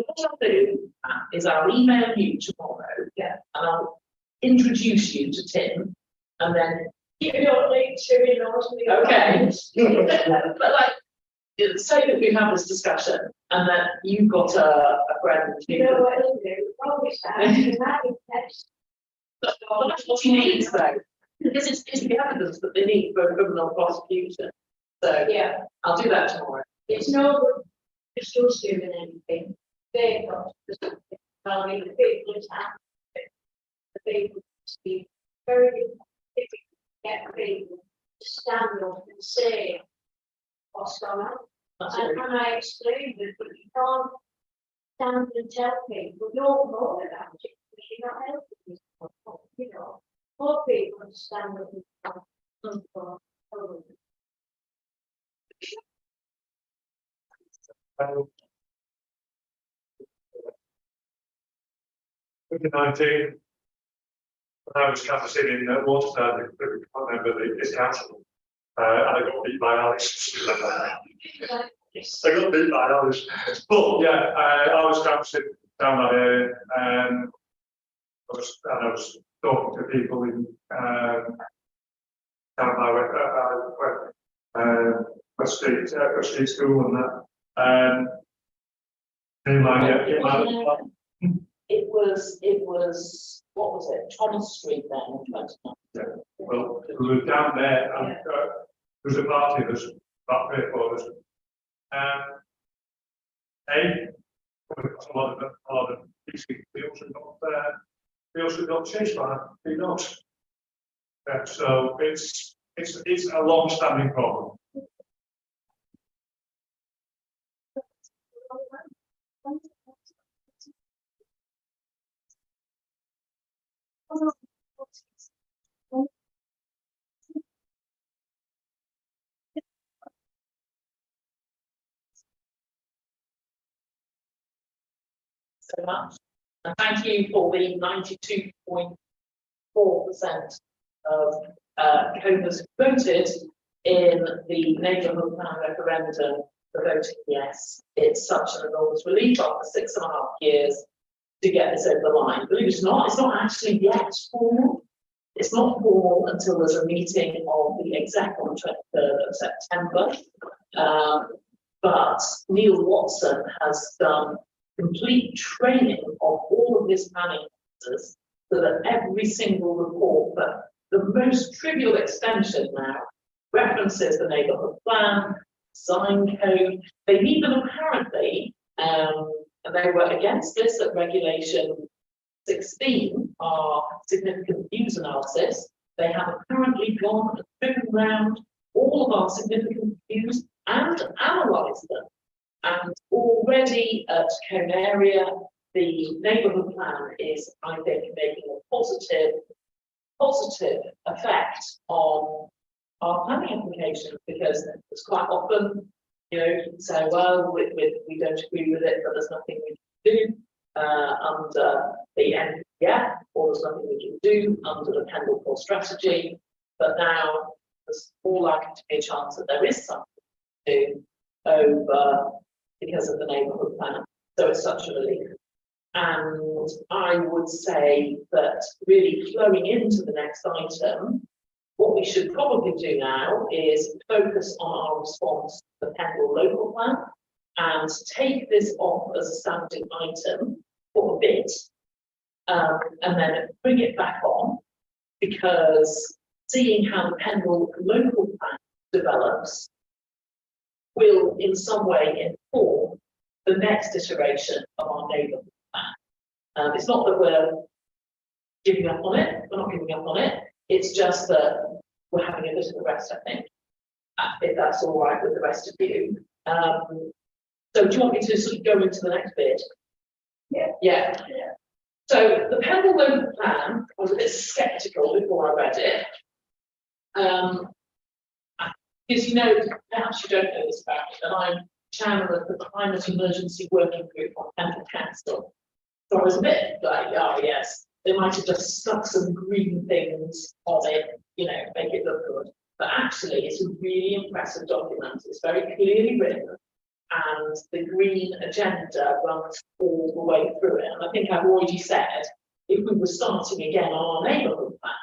what I'll do is I'll email you tomorrow, yeah, and I'll introduce you to Tim, and then Keep your link to me, okay. But like, say that we have this discussion, and that you've got a friend. You know what it'll do, always that text. Well, that's what he needs though, because it's the evidence that they need for a criminal prosecution. So Yeah, I'll do that tomorrow. it's no good, it's just doing anything. They've got to do something. I mean, the people is happy. The people speak very difficult. If you get people to stand up and say what's going on. That's And it. I explained it, but you can't stand and tell people, don't know about it, because you're not helping these people, you know. More people to stand up and tell. COVID-19. When I was canvassing in Waterstown, I can't remember this council. And I got beat by Alice. I got beat by Alice. But yeah, I was camping down there, I was talking to people in, down by West Street School and that. It was, what was it, Thomas Street then, in 29. Well, we were down there and there was a party, there's about 3 or 4 of us. A lot of we also got chased by 3 dogs. So it's a long-standing problem. So much. And thank you for the 92.4% of Comas voted in the neighbourhood plan referendum for voting yes. It's such an enormous relief after 6.5 years to get this over the line. Believe it or not, it's not actually yet formal. It's not formal until there's a meeting of the exec on the 23rd of September. But Neil Watson has done complete training of all of his planning officers so that every single report, but the most trivial extension now, references the neighbourhood plan, sign code. They've even apparently, and they were against this at regulation 16, our significant views analysis. They have apparently gone and driven around all of our significant views and analysed them. And already at Cone Area, the neighbourhood plan is, I think, making a positive effect on our planning applications, because it's quite often, you know, say, well, we don't agree with it, but there's nothing we can do under the NPF, or there's nothing we can do under the Pendle Core strategy. But now there's more likely to be a chance that there is something to do over because of the neighbourhood plan. So it's such a relief. And I would say that really flowing into the next item, what we should probably do now is focus on our response to the Pendle local plan and take this off as a standing item for a bit, and then bring it back on, because seeing how the Pendle local plan develops will in some way inform the next iteration of our neighbourhood plan. It's not that we're giving up on it, we're not giving up on it, it's just that we're having a bit of a rest, I think, if that's all right with the rest of you. So do you want me to sort of go into the next bit? Yeah. So the Pendle local plan, I was a bit sceptical before I read it. Because you know, perhaps you don't know this about it, and I'm chairman of the Climate Emergency Working Group on Pendle Council. So I was a bit like, oh yes, they might have just stuck some green things on it, you know, make it look good. But actually, it's a really impressive document. It's very clearly written, and the green agenda runs all the way through it. And I think I've already said, if we were starting again on our neighbourhood plan,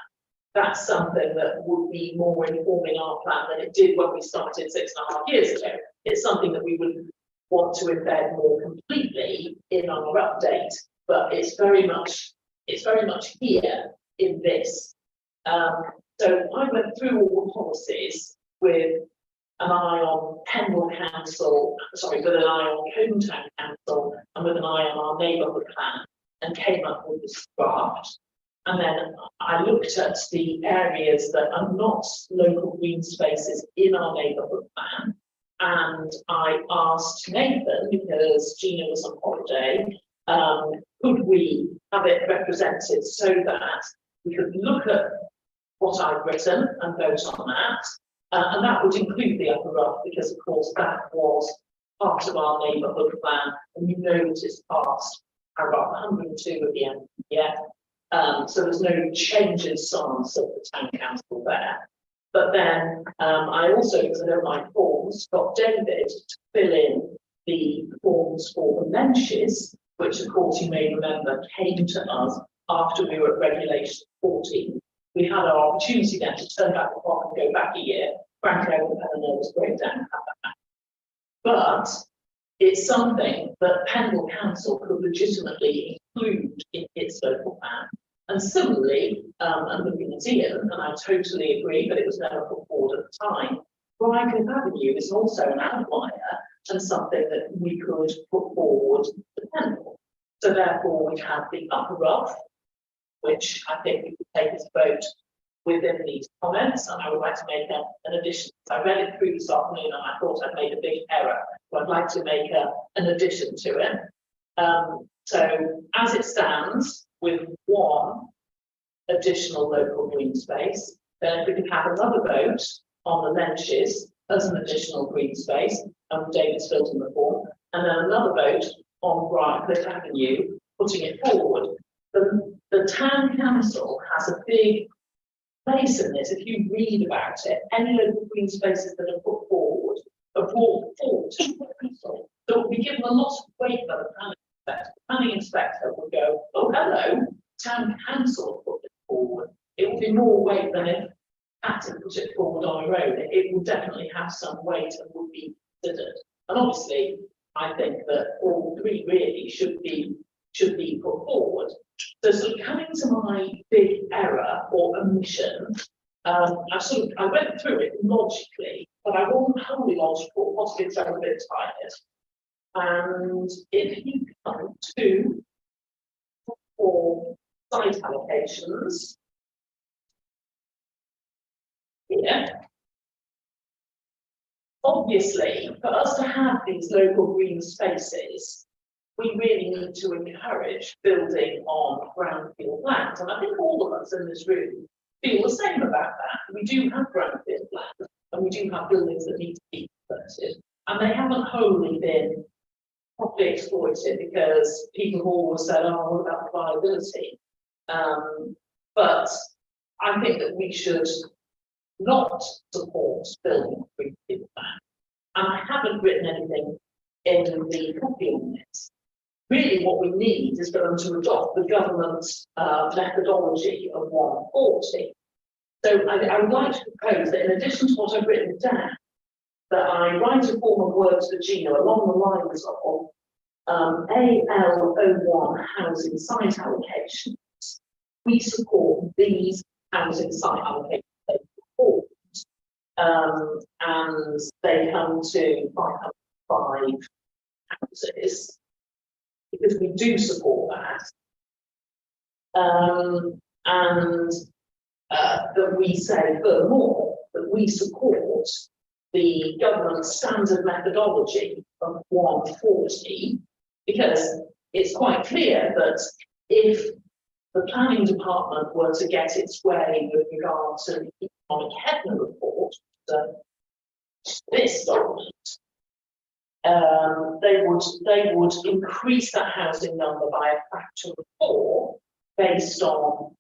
that's something that would be more informing our plan than it did when we started 6.5 years ago. It's something that we would want to embed more completely in our update, but it's very much here in this. So I went through all the policies with an eye on Pendle Council, with an eye on Combe Town Council, and with an eye on our neighbourhood plan, and came up with this draft. And then I looked at the areas that are not local green spaces in our neighbourhood plan. And I asked Nathan, because Gina was on holiday, could we have it represented so that we could look at what I've written and vote on that. And that would include the upper rough, because of course that was part of our neighbourhood plan. And you know that it's passed paragraph 102 of the NPF. So there's no change in stance of the town council there. But then, I also, because I don't like forms, got David to fill in the forms for the benches, which of course you may remember came to us after we were at regulation 14. We had our opportunity then to turn back the clock and go back a year. Frankly, I wouldn't have a nervous breakdown. But it's something that Pendle Council could legitimately include in its local plan. And similarly, and looking at Ian, and I totally agree, but it was never put forward at the time, Briarcliff Avenue is also an outlier and something that we could put forward to Pendle. So therefore, we have the Upper Rough, which I think we could take as a vote within these comments, and I would like to make an addition. I read it through this afternoon and I thought I'd made a big error, so I'd like to make an addition to it. So as it stands, with one additional local green space, then if we could have another vote on the benches as an additional green space, and David's filled in the form, and then another vote on Briarcliff Avenue, putting it forward. The town council has a big place in this. If you read about it, any local green spaces that are put forward are brought forward to the council. So it will be given a lot of weight by the planning inspector. The planning inspector will go, oh, hello, town council put it forward. It will be more weight than if Acton put it forward on a road. It will definitely have some weight and will be considered. And obviously, I think that all three really should be put forward. So sort of coming to my big error or omission, I went through it logically, but I wasn't wholly logical, possibly because I was a bit tired. And if you come to for site allocations here, obviously, for us to have these local green spaces, we really need to encourage building on brownfield land. And I think all of us in this room feel the same about that. We do have brownfield land and we do have buildings that need to be converted. And they haven't wholly been properly exploited because people have always said, oh, what about the viability? But I think that we should not support building greenfield land. And I haven't written anything in the copy on this. Really what we need is for them to adopt the government's methodology of 140. So I would like to propose that in addition to what I've written down, that I write a form of words for Gina along the lines of AL01 housing site allocations. We support these housing site allocations and they come to 505 houses. Because we do support that, and that we say furthermore that we support the government standard methodology of 140, because it's quite clear that if the planning department were to get its way with regard to the economic headline report, this document, they would increase that housing number by a factor of 4 based on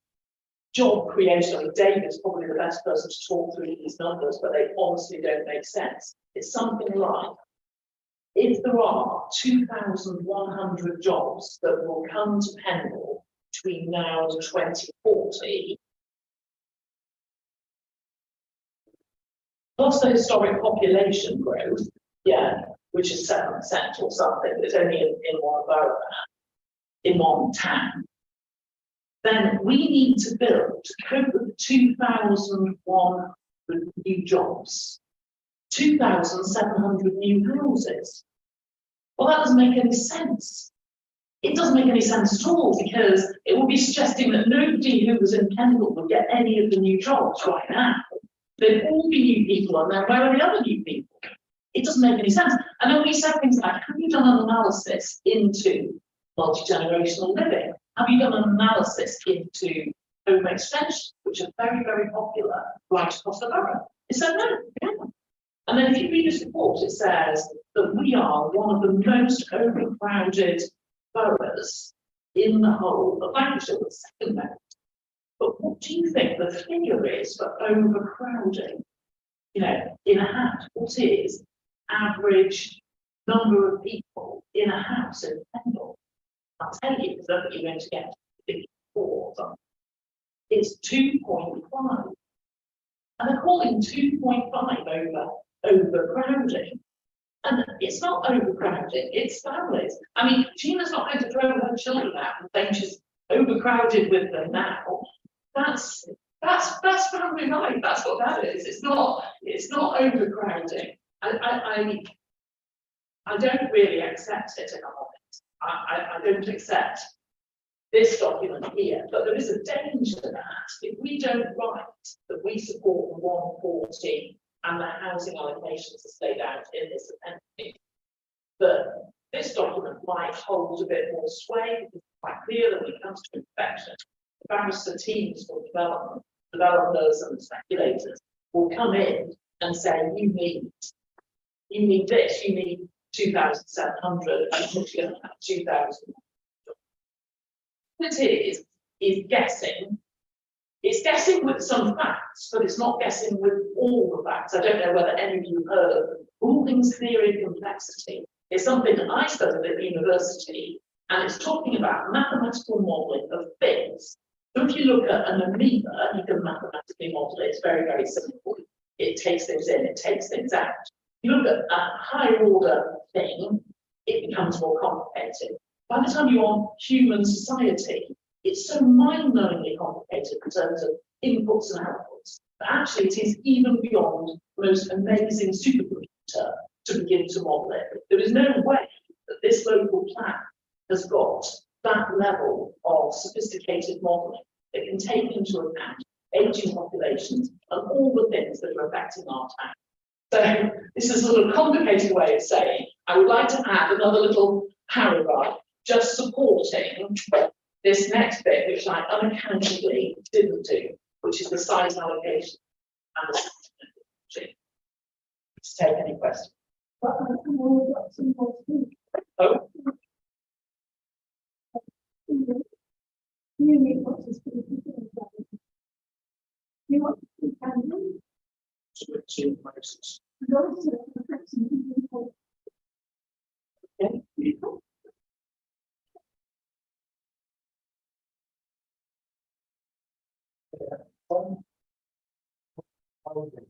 job creation. I mean, David's probably the best person to talk through these numbers, but they honestly don't make sense. It's something like, if there are 2,100 jobs that will come to Pendle between now and 2040, plus the historic population growth, which is 7% or something, but it's only in one borough, in one town, then we need to build, to cope with the 2,100 new jobs, 2,700 new houses. Well, that doesn't make any sense. It doesn't make any sense at all, because it would be suggesting that nobody who was in Pendle would get any of the new jobs right now. They'd all be new people, and then where are the other new people? It doesn't make any sense. And then we said things like, have you done an analysis into multi-generational living? Have you done an analysis into home extension, which are very, very popular right across the borough? It said no, we haven't. And then if you read this report, it says that we are one of the most overcrowded boroughs in the whole of Lancashire, the second most. But what do you think the figure is for overcrowding you know, in a house, what is average number of people in a house in Pendle? I'll tell you, because I think you're going to get 54 or something. It's 2.5. And they're calling 2.5 overcrowding. And it's not overcrowding, it's families. I mean, Gina's not going to throw her children out and think she's overcrowded with them now. That's family life, that's what that is. It's not overcrowding. I don't really accept it, if I'm honest. I don't accept this document here, but there is a danger that if we don't write that we support the 140 and the housing allocations as laid out in this appendix, that this document might hold a bit more sway. It's quite clear that when it comes to inspection, the barrister teams for developers and speculators will come in and say, you need this, you need 2,700, and you're going to have 2,000. What it is guessing. It's guessing with some facts, but it's not guessing with all the facts. I don't know whether any of you heard of Goulding's theory of complexity. It's something that I studied at the university, and it's talking about mathematical modelling of things. So if you look at an amoeba, you can mathematically model it. It's very, very simple. It takes things in, it takes things out. You look at a higher order thing, it becomes more complicated. By the time you're on human society, it's so mind-numbingly complicated in terms of inputs and outputs, but actually it is even beyond the most amazing supercomputer to begin to model it. There is no way that this local plan has got that level of sophisticated modelling that can take into account ageing populations and all the things that are affecting our town. So this is a sort of complicated way of saying, I would like to add another little paragraph just supporting this next bit, which I unaccountably didn't do, which is the size allocation and the to take any questions. Oh, Switching places. okay.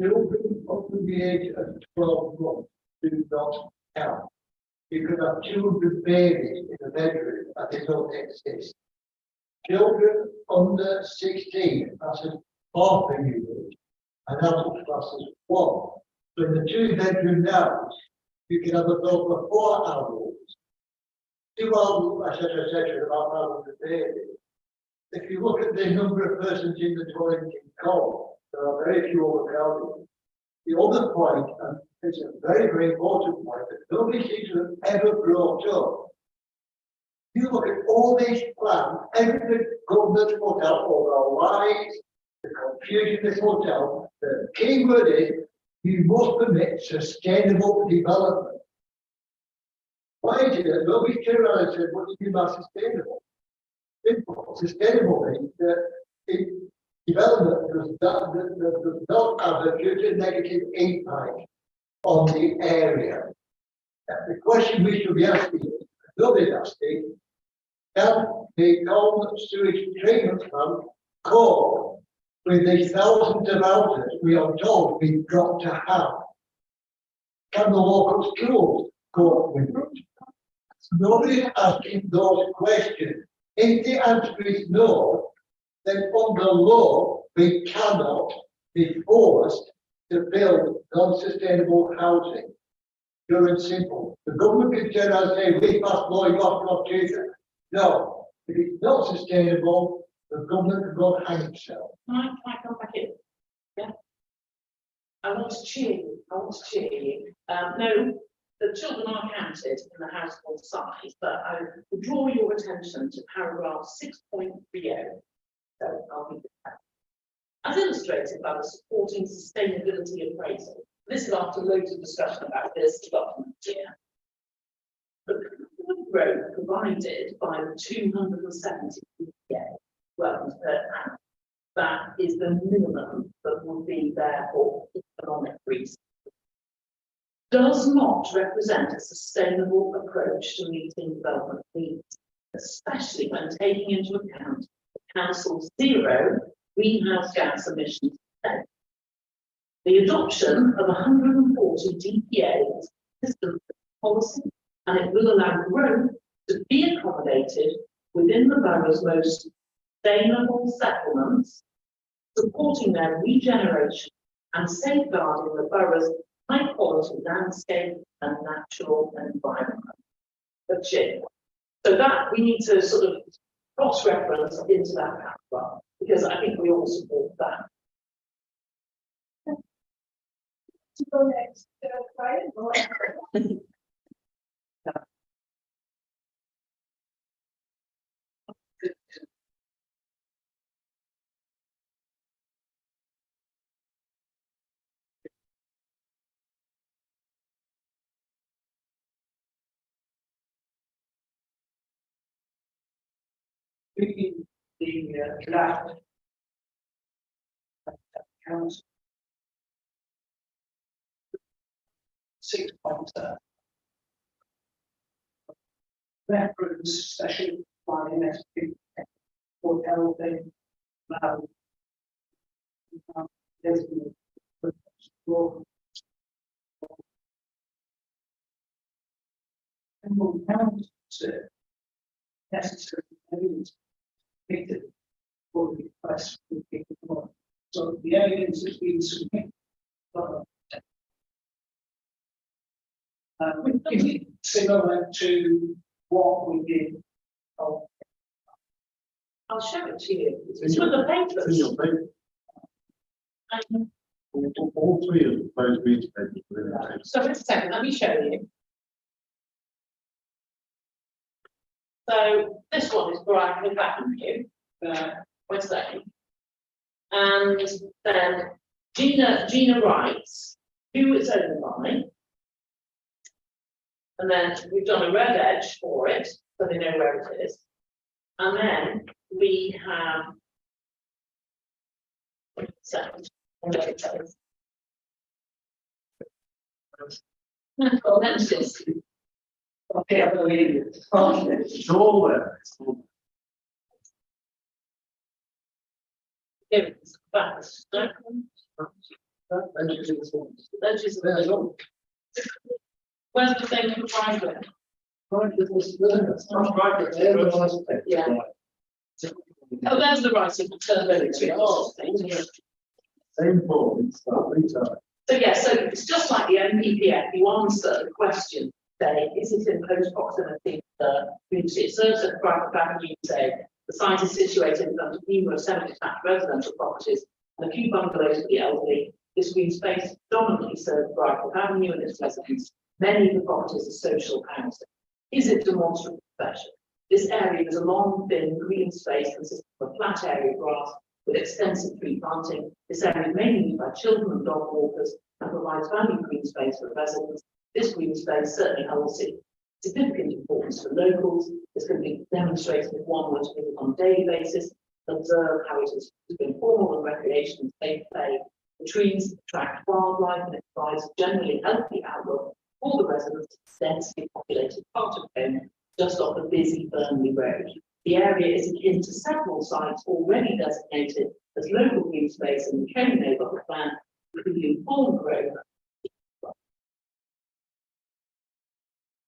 Children up to the age of 12 months do not count. You could have 200 babies in a bedroom and they don't exist. Children under 16 as a half a unit and adult classes 1. So in the 2-bedroom house, you can have a total of 4 adults, 2 adults, etc., about 100 babies. If you look at the number of persons in the dwelling in common, there are very few overcrowded. The other point, and it's a very, very important point, that nobody seems to have ever brought up. You look at all these plans, every government put out all our lies, the confusion they put out, the key word is, you must permit sustainable development. Why is it that nobody turned around and said, what do you mean by sustainable? Simple. Sustainable means that development does not have a future negative impact on the area. The question we should be asking, nobody's asking, can the common sewage treatment plant cope with the thousands of houses we are told we've got to have? Can the local schools cope with it? Nobody's asking those questions. If the answer is no, then under law, we cannot be forced to build non-sustainable housing. Pure and simple. The government can turn around and say, we passed law, you have to do that. No, if it's not sustainable, the government can go and hang itself. Can I come back in? Yeah. I want to cheer you. No, the children are counted in the household size, but I would draw your attention to paragraph 6.30. So I'll read it back. as illustrated by the supporting sustainability appraisal. This is after loads of discussion about this document here. The growth provided by the 270 well, that is the minimum that would be there for economic reasons. Does not represent a sustainable approach to meeting development needs, especially when taking into account the council's zero greenhouse gas emissions today. The adoption of 140 DPA is consistent with policy, and it will allow growth to be accommodated within the borough's most sustainable settlements, supporting their regeneration and safeguarding the borough's high-quality landscape and natural environment. So that we need to sort of cross-reference into that paragraph, because I think we all support that. To go next, Brian, or- Reading the draft. Council. 6.7. Reference special planning expertise for helping. And will council necessary evidence for the request to be more. So the evidence has been submitted. Similar to what we did. Oh, I'll show it to you. It's with the It's in your papers. paper. All three of the proposed meeting papers were in the paper. So just a second, let me show you. So this one is Brian with Backview, we're saying. And then Gina writes who it's owned by. And then we've done a red edge for it, so they know where it is. And then we have. Well, that's just. okay, I believe it. It's all there. It's all It's back. there. And you can see the ones. That's just. There's all. Where's the thing for private? Right, it was there. It's not right, but they're the ones that- Yeah. Oh, there's the writing for turbidity. Oh, Same form, it's not retail. so yeah, so it's just like the NPPF, you answer the question, say, is it in close proximity to the community? It serves at Bradford Avenue, say, the site is situated in front of numerous semi-detached residential properties and a few bungalows for the elderly. This green space predominantly serves Bradford Avenue and its residents. Many of the properties are social housing. Is it demonstrably special? This area is a long, thin, green space consisting of a flat area of grass with extensive tree planting. This area is mainly used by children and dog walkers and provides valuable green space for residents. This green space certainly holds significant importance for locals. This can be demonstrated if one were to visit on a daily basis, observe how it is informal and recreation and safe play. The trees attract wildlife and it provides a generally healthy outlook for the residents, densely populated part of home, just off the busy Burnley Road. The area is akin to several sites already designated as local green space in the Cone neighbourhood plan, including Horn Grove.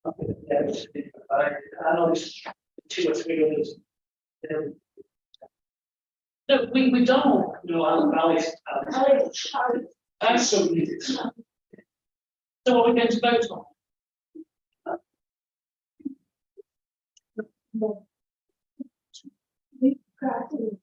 I know it's 2 or 3 others. No, we've done all. No, Alan Valley's. So So what are we going to vote on? Practice.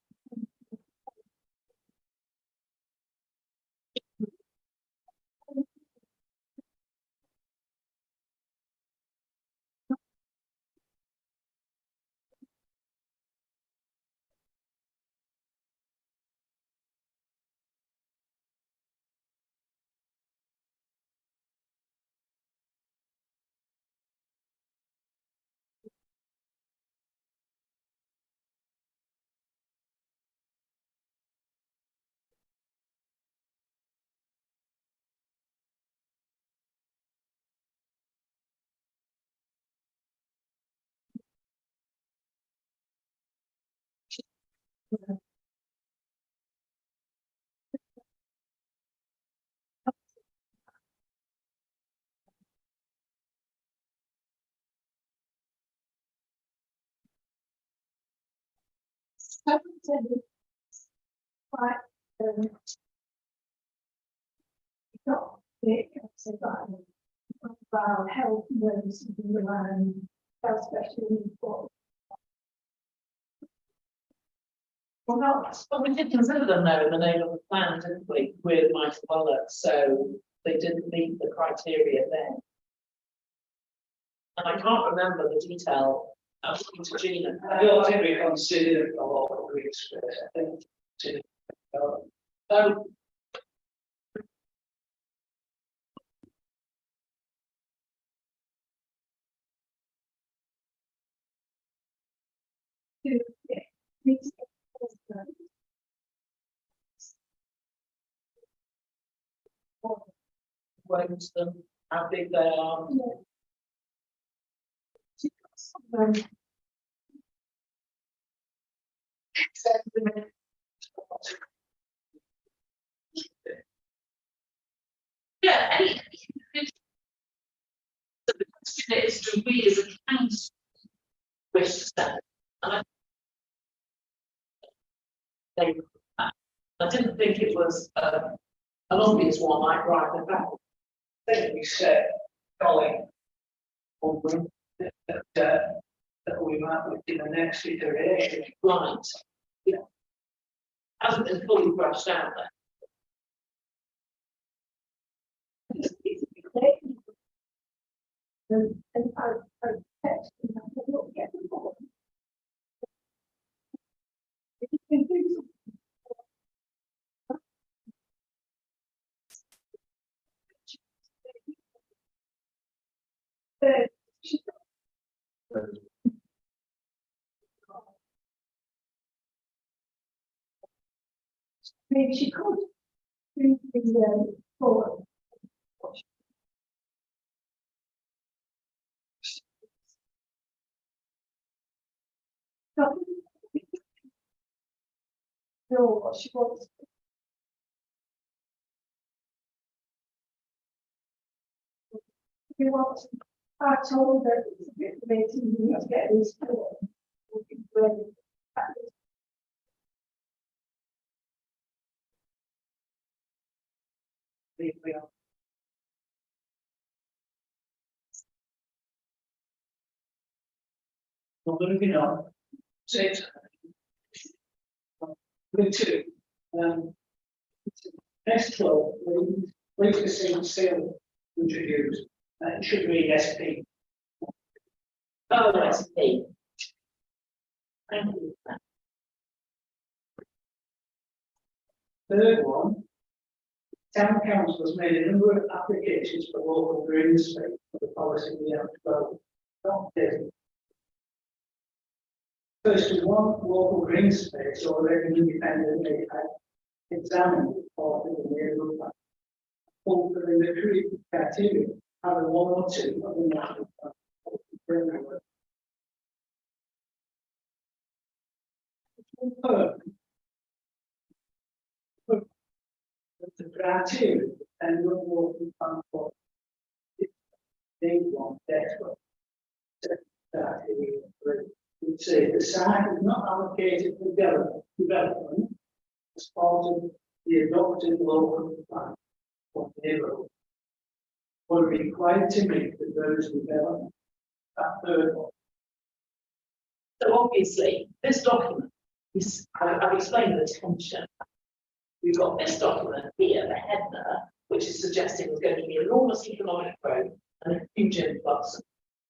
Quite, got it, so about health, emergency, health specialist, but Well, not, but we did consider them though in the name of the plan, didn't we, with Michael Bullock, so they didn't meet the criteria then. And I can't remember the detail. I was talking to Gina. I don't think we consider a lot of green space, I think. Oh, Wales them, how big they are. Yeah, any. The question is, do we as a council wish to sell it? And I didn't think it was an obvious one like right at the back. I think we said, Colin, that we might look in the next iteration. Right. Yeah. Hasn't been fully brushed out there. And I text and I said, look, get the ball. If you can do something. Maybe she could do the forward. No, what she wants. We want, I told her it's a bit amazing, you must get this for. We are. Well, moving on. Six. With two. Next 12, please the same sale introduced. It should read SP. Oh, SP. Thank you. Third one. Town council has made a number of applications for local green space for the policy we have developed. Not this. First, one local green space already independently examined for the neighbourhood plan. Fulfilling the criteria, having one or two of the national framework. The criteria and what local plan for they want that's what would say the site is not allocated for development as part of the adopted local plan for neighbourhood. Or required to meet the those development. That third one. So obviously, this document is, I've explained the tension. We've got this document here, the header, which is suggesting there's going to be enormous economic growth and a huge influx,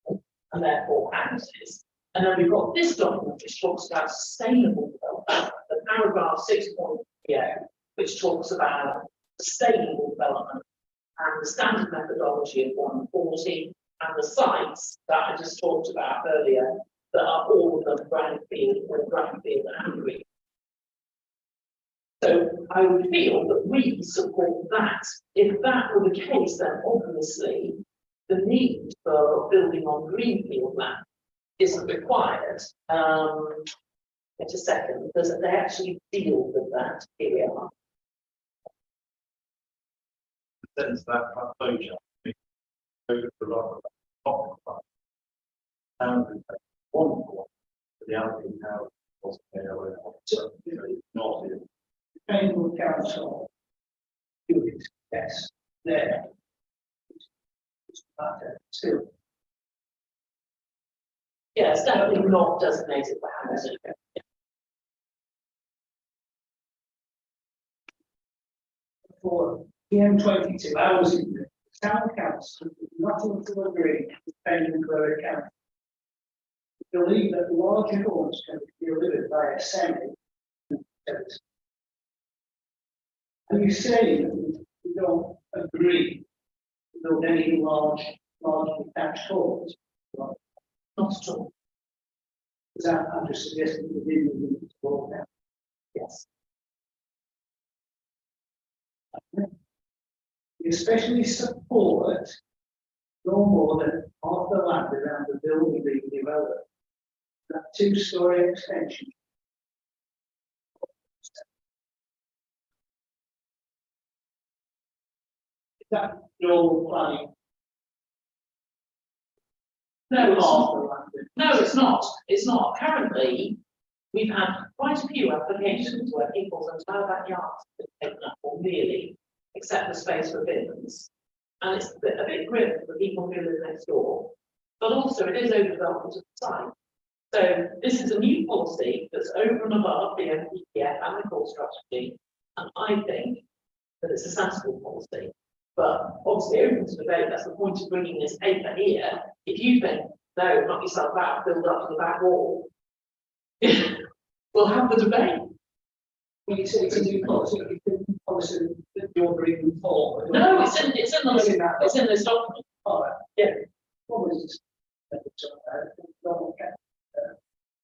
and therefore houses. And then we've got this document which talks about sustainable development, the paragraph 6.0, which talks about sustainable development and the standard methodology of 140 and the sites that I just talked about earlier that are all of them brownfield or brownfield and green. So I would feel that we support that. If that were the case, then obviously the need for building on greenfield land isn't required. get a second, because they actually deal with that. Here we are. Sentence that flow chart. Go to the right of that top part. And one for the Alpine House was there, so, you know, not in. Annual council. Unit, yes, there. Still, Yeah, it's definitely not designated for housing. for PM22, I was in the town council, nothing to agree with Penn Borough Council. Believe that larger homes can be delivered by a semi. And you say that we don't agree to build any large detached homes. Well, not at all. Is that, I'm just suggesting that we need to go now. Yes. We especially support no more than half the land around the building being developed. That two-story extension. Is that your planning? No, it's Half not. the land. No, it's not. It's not. Currently, we've had quite a few applications where people's entire backyards have been taken up, or nearly, except the space for bins. And it's a bit grim for people who live next door, but also it is overdevelopment of the site. So this is a new policy that's over and above the NPPF and the core strategy, and I think that it's a sensible policy. But obviously open to debate, that's the point of bringing this paper here. If you think, no, knock yourself out, build up to the back wall, we'll have the debate. When you say it's a new policy, that you're bringing forward. No, it's in this document. All right. Yeah. What was this?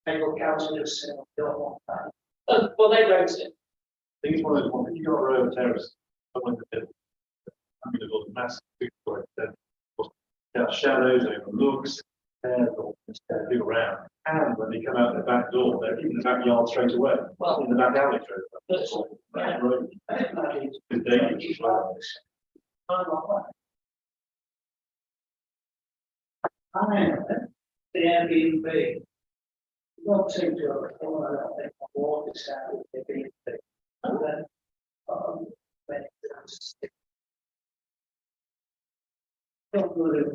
Annual council just said, don't want that. Well, they wrote it. I think it's one of those ones, if you've got a row of terraces, someone could, I'm gonna build a massive big one, then, got shadows, overlooks, people around, and when they come out the back door, they're in the backyard straight away, Well, in the back alley straight away. That's all. yeah. Road. It's dangerous as well. The Airbnb. Not seem to have, I don't think, water standard, Airbnb. And then, when it's. Not really,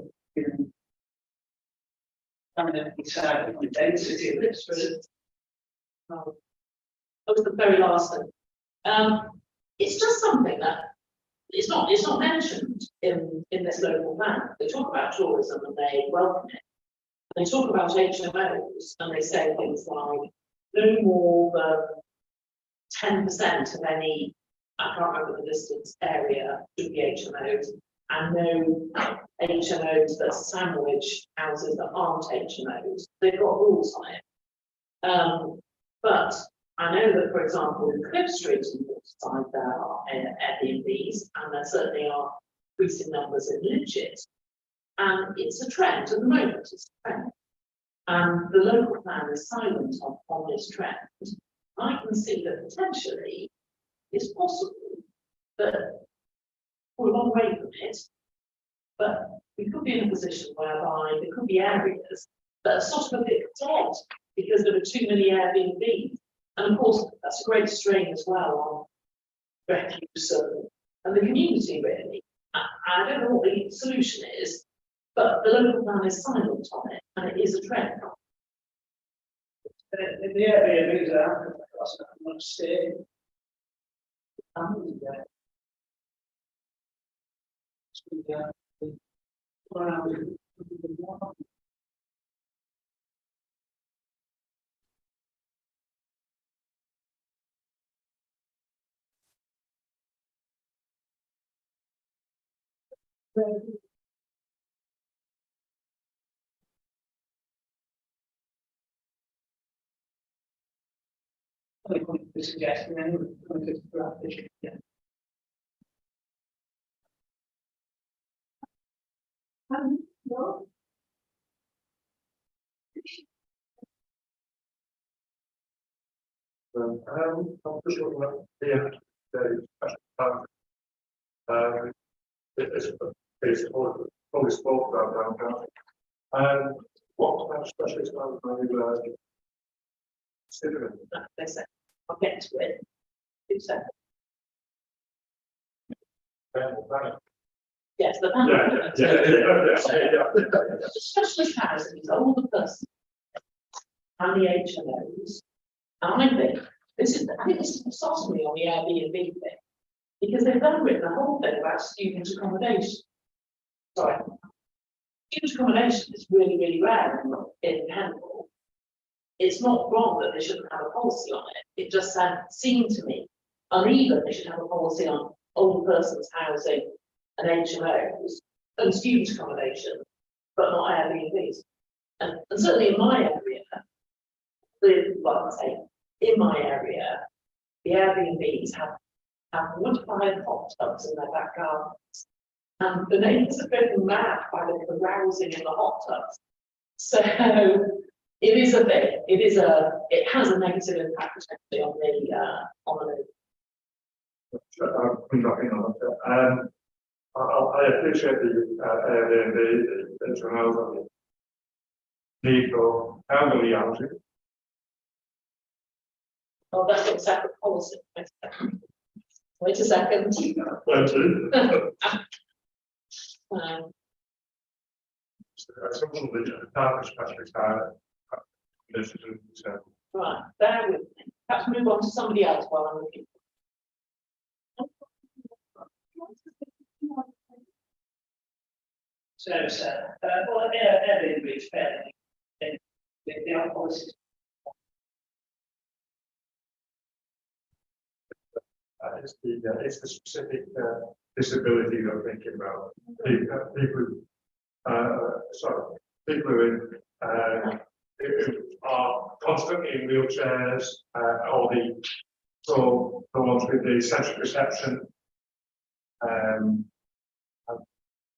and then decide the density of this, but it's. That was the very last thing. It's just something that it's not mentioned in this local plan. They talk about tourism and they welcome it. And they talk about HMOs and they say things like no more than 10% of any, I can't remember the distance area should be HMOs, and no HMOs that sandwich houses that aren't HMOs. They've got rules on it. But I know that, for example, in Cliff Street and Waterside, there are Airbnbs, and there certainly are increasing numbers in Lidget. And it's a trend at the moment, it's a trend. And the local plan is silent on this trend. I can see that potentially it's possible that we're a long way from it, but we could be in a position whereby there could be areas that are sort of a bit dead because there are too many Airbnbs. And of course, that's a great strain as well on refuse and the community, really. I don't know what the solution is, but the local plan is silent on it, and it is a trend. The Airbnbs are, I'm not staying. Suggesting anyway. No, I'm just looking at the special plan. It's probably spoke about that now. What kind of specialist plans are you considering? They said, I'll get to it. It's yes, the. Specialist housing is older person. And the HMOs. And I think this is starting me on the Airbnb thing. Because they've done written the whole thing about student accommodation. Sorry. Student accommodation is really, really rare in Pendle. It's not wrong that they shouldn't have a policy on it. It just seemed to me uneven. They should have a policy on older persons housing and HMOs and student accommodation, but not Airbnbs. And certainly in my area, in my area, the Airbnbs have wood-fired hot tubs in their back gardens. And the neighbours are driven mad by the carousing in the hot tubs. So it is a thing. It has a negative impact actually on the I appreciate the Airbnb, the need for elderly housing. Oh, that's a separate policy. Wait a second. Some of the target specialists are. Right, bear with me. Perhaps move on to somebody else while I'm looking. Well, Airbnb is fair. The other policies. It's the specific disability you're thinking about. People who are constantly in wheelchairs, or the ones with the sensory perception.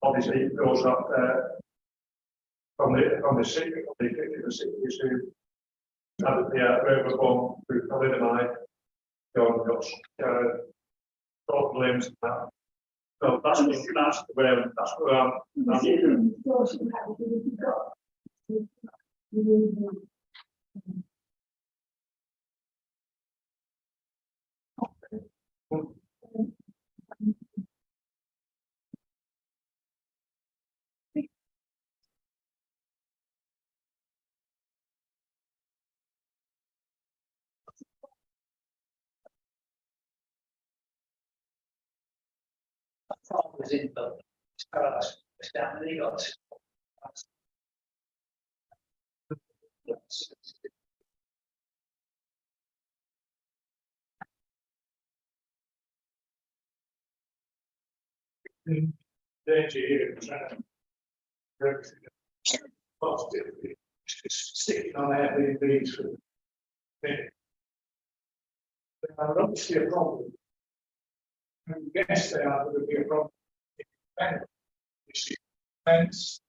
Obviously, those up from the sick, the sickness who had the born with thalidomide, got broken limbs and that. So that's where I'm Was in the down there, you got. danger here. Positively, sitting on Airbnbs for me. I don't see a problem. I guess there would be a problem. You see, fence,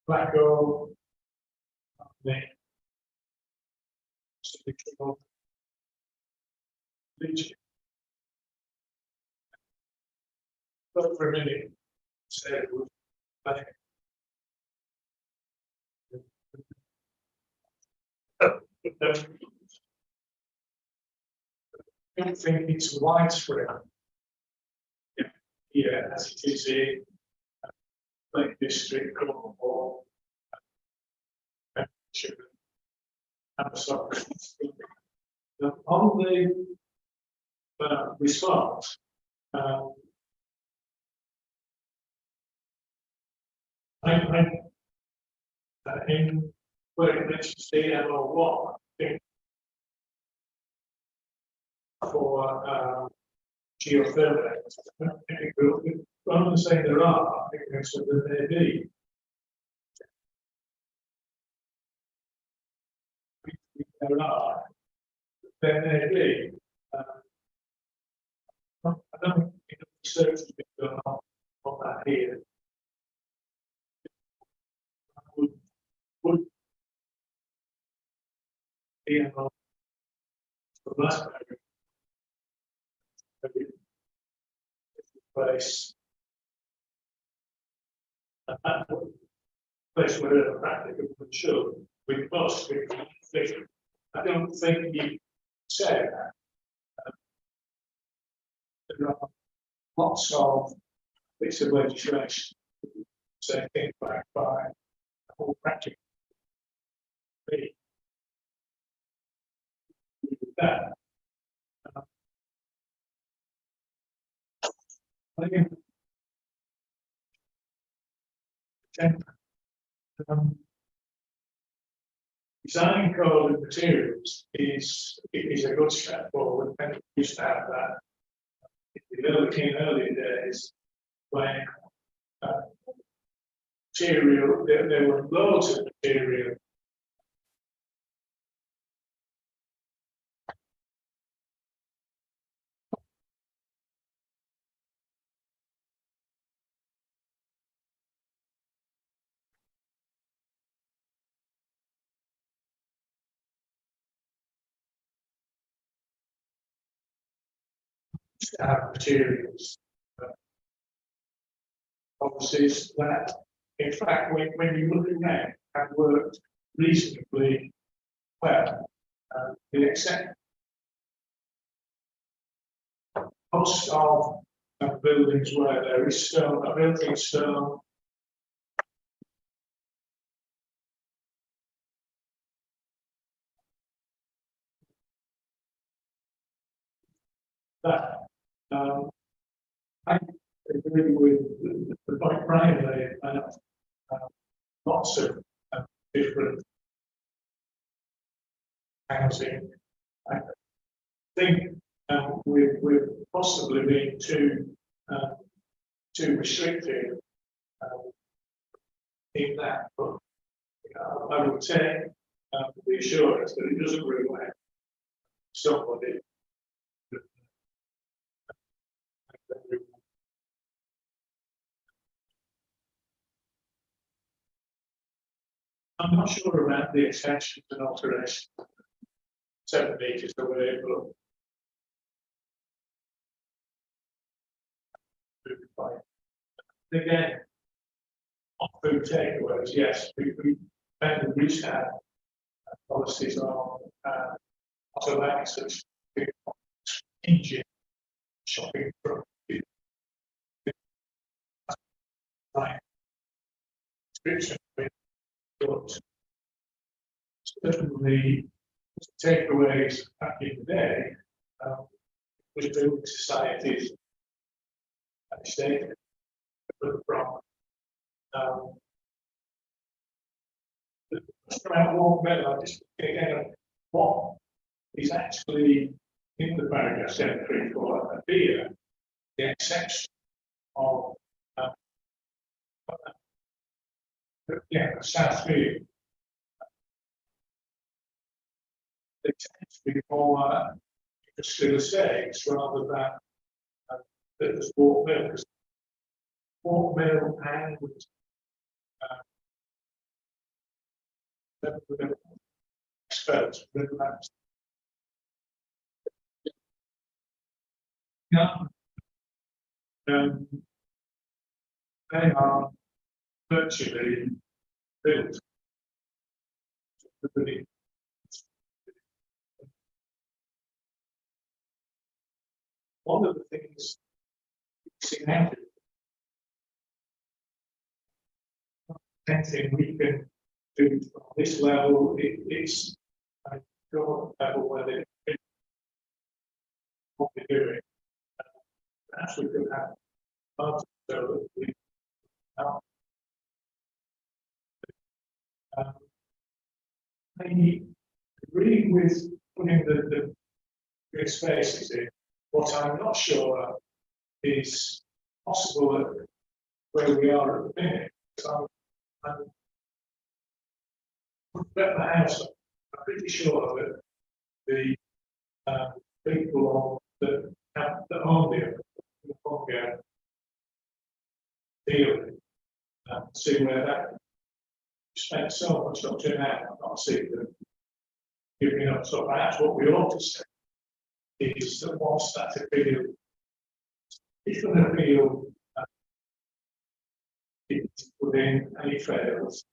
black gold, the bleaching. But for a minute, say it would, I think. I don't think it's widespread. Yeah, as it is in Lake District, Cornwall, and so on the response, in where it mentions DMO1, I think for geothermal, rather than saying there are, I think there's there may be. There are, there may be. I don't think enough research has been done on that here. Would DMO the last place. And that place where practically we should, we must, we think. I don't think you say that. There are lots of bits of legislation, say, think back by the whole practical. That. I think design code and materials is a good step forward, and we used to have that in earlier days when material, there were loads of material. To have materials, policies that, in fact, when you look at them, have worked reasonably well, with except most of buildings where there is stone, a building stone. That I agree with the point Brian made about lots of different housing. I think we're possibly being too restrictive in that, but I would take the assurance that it doesn't really affect somebody. I'm not sure about the extensions and alterations. 7 meters away, but again, on food takeaways, yes, we used to have policies on automatic such engine shopping from right description. But certainly takeaways back in the day was building societies and state from around Walk Meadow, just again what is actually in the paragraph 734 appear the exception of South Field. They tend to be more industrial estates rather than there's Walk Mill, because Walk Mill and experts relax. Yeah. They are virtually built. One of the things we anything we can do from this level, it's a level where they what they're doing. Perhaps we could have so that we I agree with putting the big spaces in. What I'm not sure is possible at where we are at the minute. So I'm bet the house. I'm pretty sure that the people that own the deal see where that spent so much up to now. I'm not seeing them giving up. So that's what we ought to say. is that whilst that appeal, if an appeal is within any fails,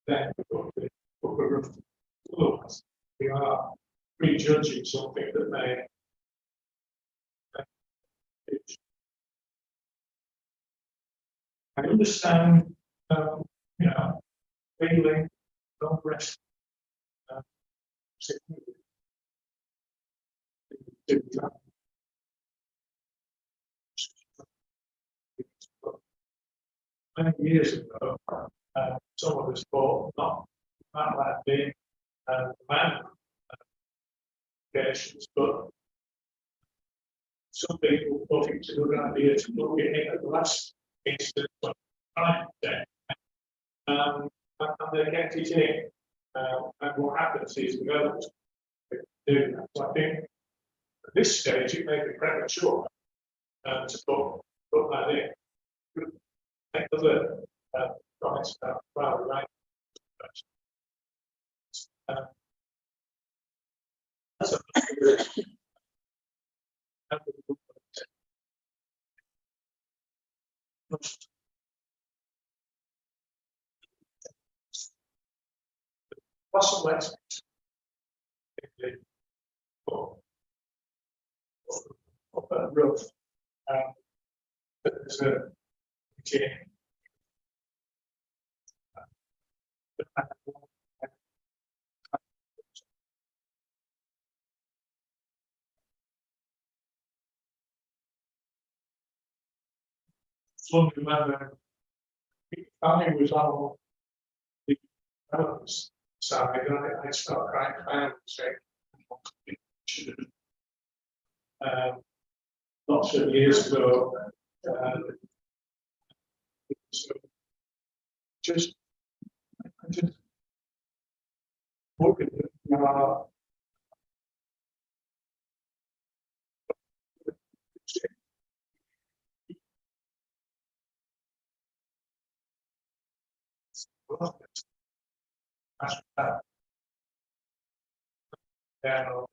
then the upper of laws, we are prejudging something that may. I understand, you know, feeling, don't rest. Many years ago, some of us thought not like being man cases, but some people thought it was a good idea to look at it at the last instance of time. And they kept it in. And what happens is the others do that. So I think at this stage it may be premature to put that in. Make other comments about rather right. That's a possible expectation of that growth. But there's a wondering whether I was on the developers side, and I start crying and saying, lots of years ago, so just looking at down on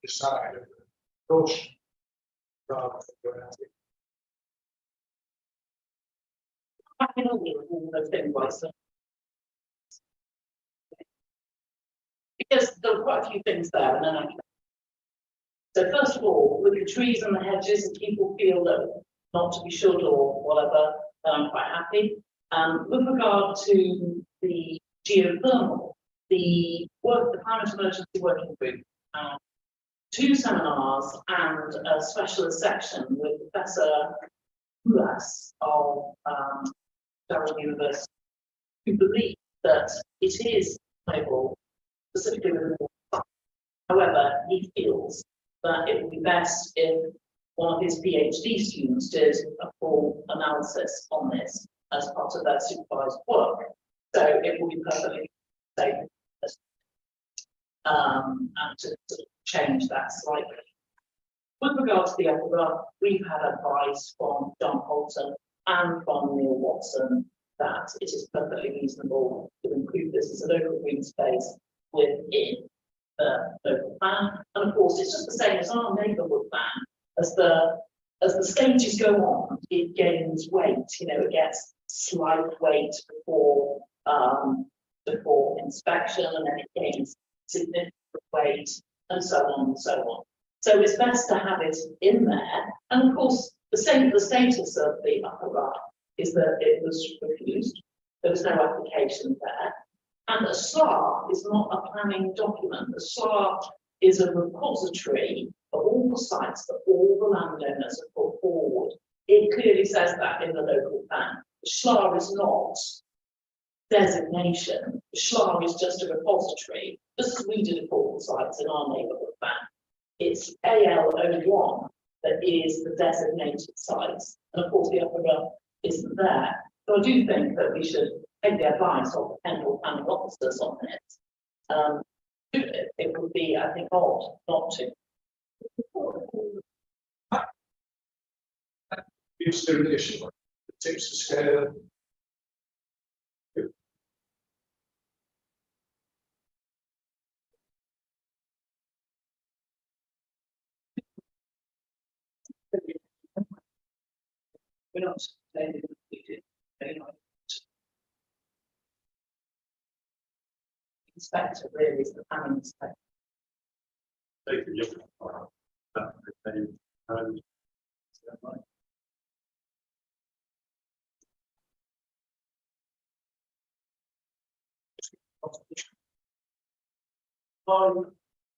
the side of the ocean rather than going out. I can only all those things like so. Because there are quite a few things there, and then I can. So first of all, with the trees and the hedges, and people feel that not to be should or whatever, then I'm quite happy. With regard to the geothermal, the climate emergency working group, 2 seminars and a specialist section with Professor Ulas of Durham University, who believe that it is able, specifically with the. However, he feels that it would be best if one of his PhD students did a full analysis on this as part of their supervised work. So it will be perfectly safe and to sort of change that slightly. With regard to the upper, we've had advice from John Holton and from Neil Watson that it is perfectly reasonable to include this as a local green space within the local plan. And of course, it's just the same as our neighbourhood plan. As the stages go on, it gains weight. You know, it gets slight weight before inspection, and then it gains significant weight, and so on and so on. So it's best to have it in there. And of course, the status of the upper right is that it was refused. There was no application there. And a SLAR is not a planning document. The SLAR is a repository of all the sites that all the landowners have put forward. It clearly says that in the local plan. The SLAR is not designation. The SLAR is just a repository, just as we did it for all the sites in our neighbourhood plan. It's AL01 that is the designated sites. And of course, the upper row isn't there. So I do think that we should take the advice of the Pendle planning officers on it. It would be, I think, odd not to. It's the issue. It takes the scale. We're not saying it, Inspector really is the planning inspector. Take the young. And.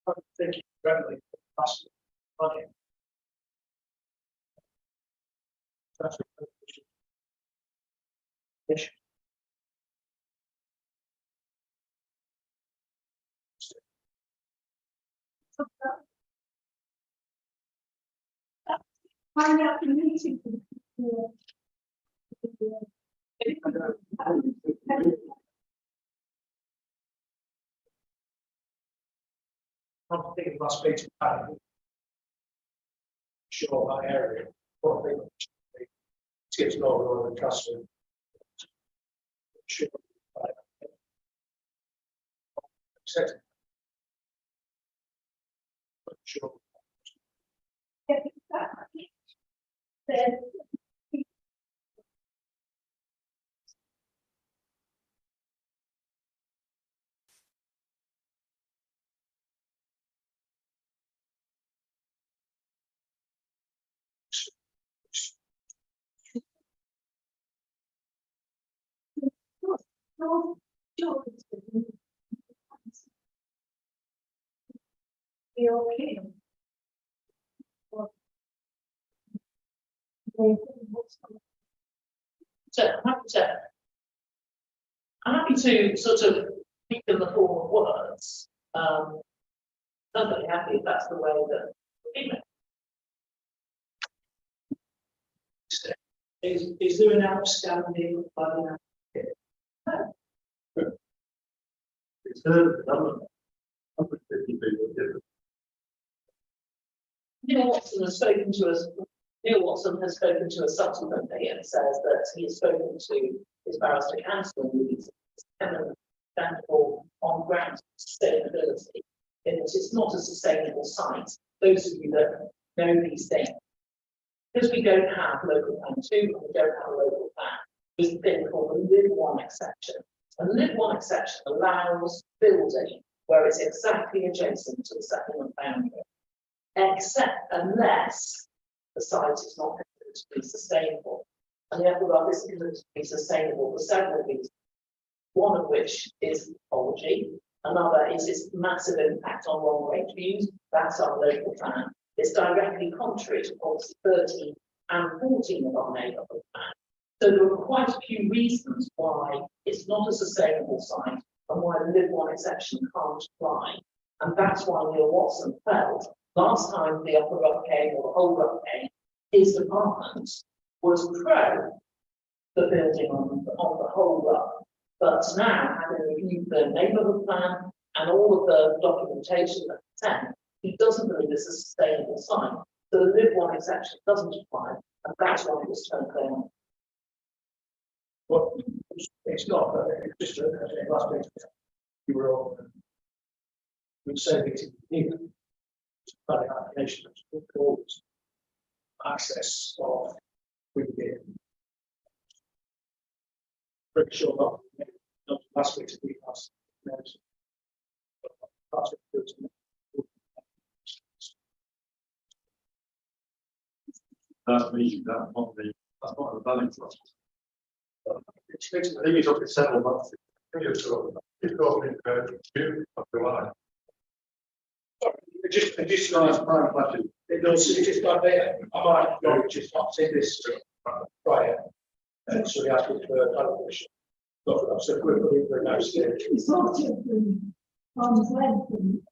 I'm thinking friendly, that's money. That's a issue. Find out the meeting. I'm thinking last week's planning. Sure, my area, what they. Skips over on the customer. Sure. Sure. Then no, sure. Be okay. So I'm happy to sort of speak in the form of words. Perfectly happy if that's the way that. Is there an outstanding planning? It's a number. 150 people different. Neil Watson has spoken to us. Neil Watson has spoken to us subsequently and says that he has spoken to his barrister counsel and he's understandable on grounds of sustainability. And it's not a sustainable site. Those of you that know these things, because we don't have local plan 2 and we don't have a local plan, there's a thing called a Live 1 exception. And Live 1 exception allows building where it's exactly adjacent to the settlement boundary, except unless the site is not considered to be sustainable. And therefore, this is considered to be sustainable for several reasons. One of which is ecology, another is its massive impact on long range views. That's our local plan. It's directly contrary to policy 13 and 14 of our neighbourhood plan. So there are quite a few reasons why it's not a sustainable site and why the Live 1 exception can't apply. And that's why Neil Watson felt last time the Upper Rutgate or the whole Rutgate, his department was pro the building on the whole Ruck. But now, having reviewed the neighbourhood plan and all of the documentation that he sent, he doesn't believe it's a sustainable site. So the Live 1 exception doesn't apply, and that's why it was turned down. Well, it's not, but it's just last week, you were all. We'd say it here. Planning application, access of, we get. Pretty sure not last week's week last. That's me, that's not the balance. I think it's up to 7 months. It's going to June of July. It just nice prime question. It does, it just like there, I might go, just not say this prior. So we ask for clarification. But so quickly, we're now scared. It's sort of arm's length and.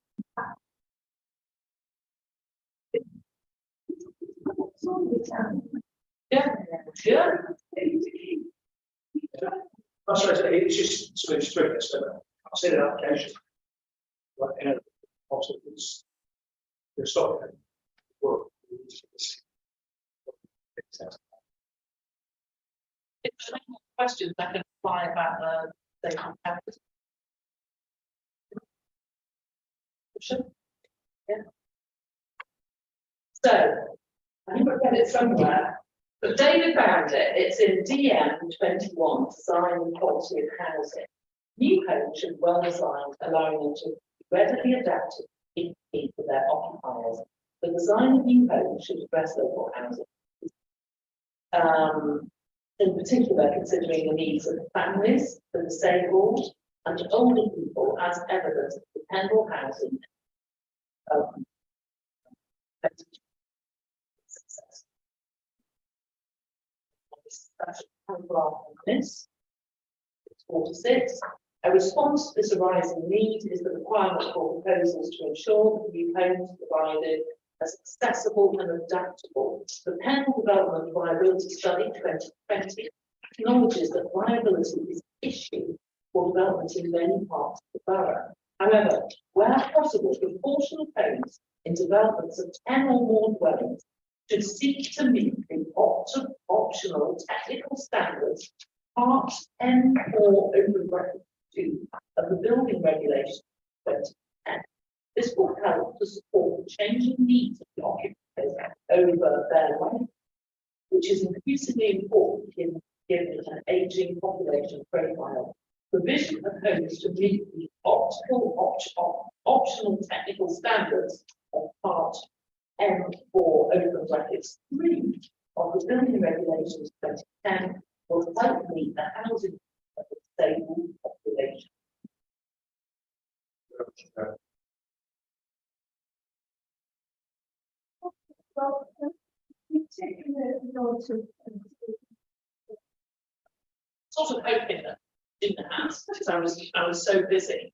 Yeah, yeah. That's right, it's just so it's strict, so I've seen an application. Like, you know, also it's, they're stopping. Work. If there's any more questions, I can apply about the station campus. Yeah. So, I think I've read it somewhere, But David found it, it's in DM 21, design and quality of housing. New homes should be well designed, allowing them to be readily adapted in need for their occupiers. The design of new homes should address local housing. In particular, considering the needs of families, the disabled, and older people, as evidence of dependable housing. Success. Paragraph on this. 46. A response to this arising need is the requirement for proposals to ensure that new homes provided as accessible and adaptable. The Pendle Development Viability Study 2020 acknowledges that viability is an issue for development in many parts of the borough. However, where possible, proportional homes in developments of 10 or more dwellings should seek to meet the optional technical standards, Part M4 open bracket 2 of the Building Regulations 2010. This will help to support the changing needs of the occupiers over their life, which is increasingly important given an aging population profile. Provision of homes to meet the optional technical standards of Part M4 open brackets 3 of the Building Regulations 2010 will help meet the housing of the disabled population. Well, we take a note of. Sort of hoping that didn't have, because I was so busy.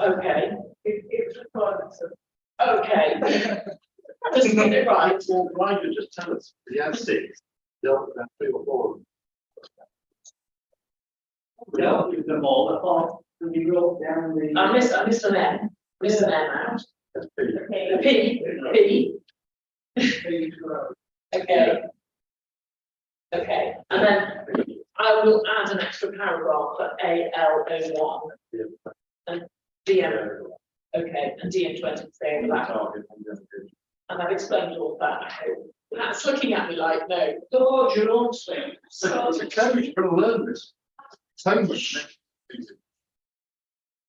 Okay. It's required. Okay. Just get it right. Well, why don't you just tell us, he has 6, they'll have 3 or 4. We don't give them all the part, and we wrote down the. I missed an M. Missed an M out. That's big. The P. Okay. Okay, and then I will add an extra paragraph for AL01 and DM. Okay, and DM20 staying back. And I've explained all that, I hope. That's looking at me like, no. Oh, your own thing. So it's a Cambridge going to learn this. Cambridge.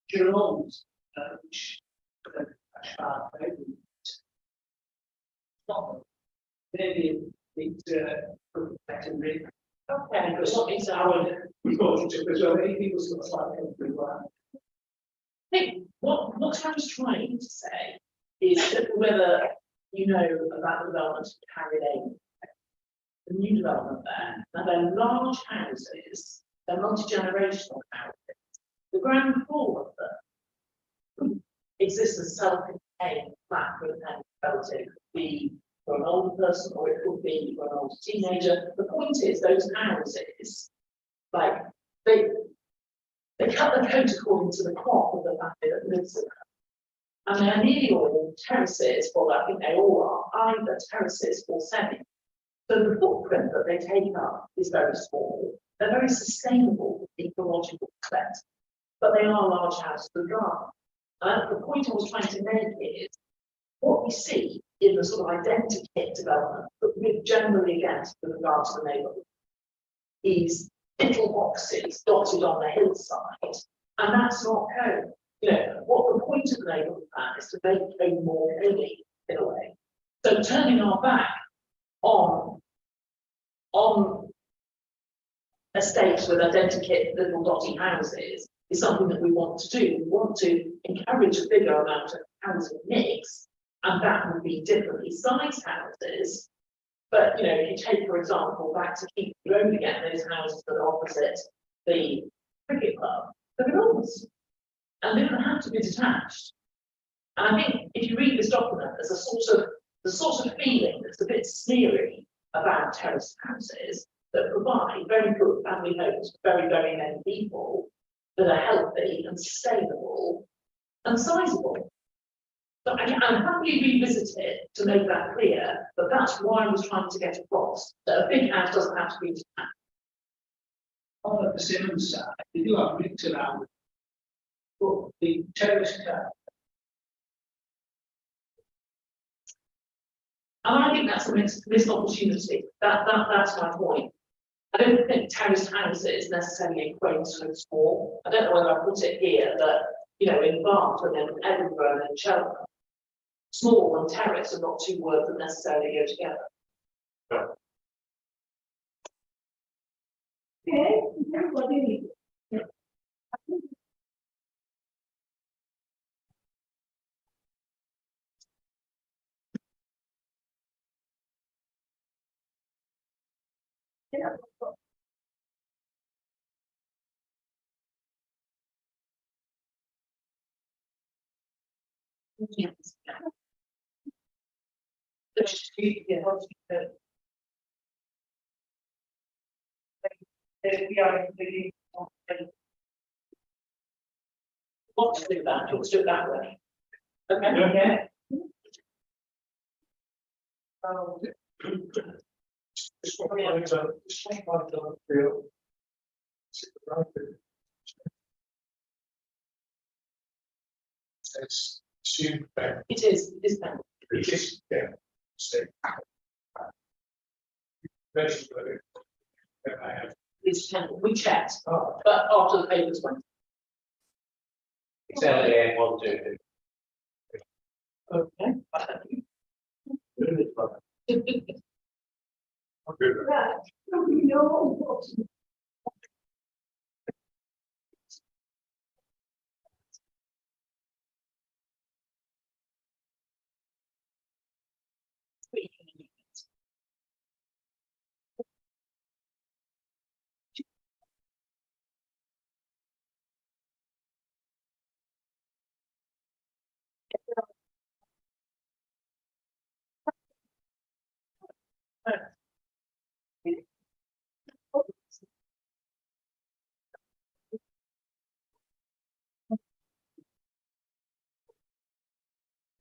Jerome's, which, maybe it's, secondary. Okay, It's not, it's our, because so many people sort of like every one. I think what I was trying to say is that whether you know about the development of Harry Lane, the new development there, now they're large houses, they're multi-generational houses. The ground floor of them exists as self-contained flat with an relative, be for an older person or it could be for an older teenager. The point is those houses, like they cut the coat according to the crop of the family that lives in them. And they're nearly all terraces, well, I think they all are, either terraces or semi. So the footprint that they take up is very small. They're very sustainable from ecological perspective, but they are large houses with garden. The point I was trying to make is what we see in the sort of identikit development that we're generally against with regard to the neighbourhood is little boxes dotted on the hillside, and that's not code. You know, what the point of the neighbourhood plan is to make code more hilly in a way. So turning our back on estates with identikit little dotty houses is something that we want to do. We want to encourage a bigger amount of housing mix, and that would be differently sized houses. But you know, if you take, for example, back to Keep Road again, those houses that are opposite the cricket club, they're enormous. And they don't have to be detached. And I think if you read this document, there's the sort of feeling that's a bit sneery about terrace houses that provide very good family homes for very, very many people that are healthy and sustainable and sizable. So I'm happy revisit it to make that clear, but that's why I was trying to get across that a big house doesn't have to be detached. On the Simmons side, they do have bricks around. But the terrace car. And I think that's a missed opportunity, that's my point. I don't think terraced houses necessarily equate to small, I don't know whether I put it here, but, you know, in Bath and in Edinburgh and in Cheltenham, small and terrace are not two words that necessarily go together. Okay, everybody. Yeah. Yes. Which, yeah, we are really. Want to do that, let's do it that way. Okay, Yeah. yeah. This one, I don't feel. It's assumed that It is that. it is, yeah, so. Basically, I have, It's, we checked, oh, but after the papers went. It's LA 122. Okay. Right, so we know what.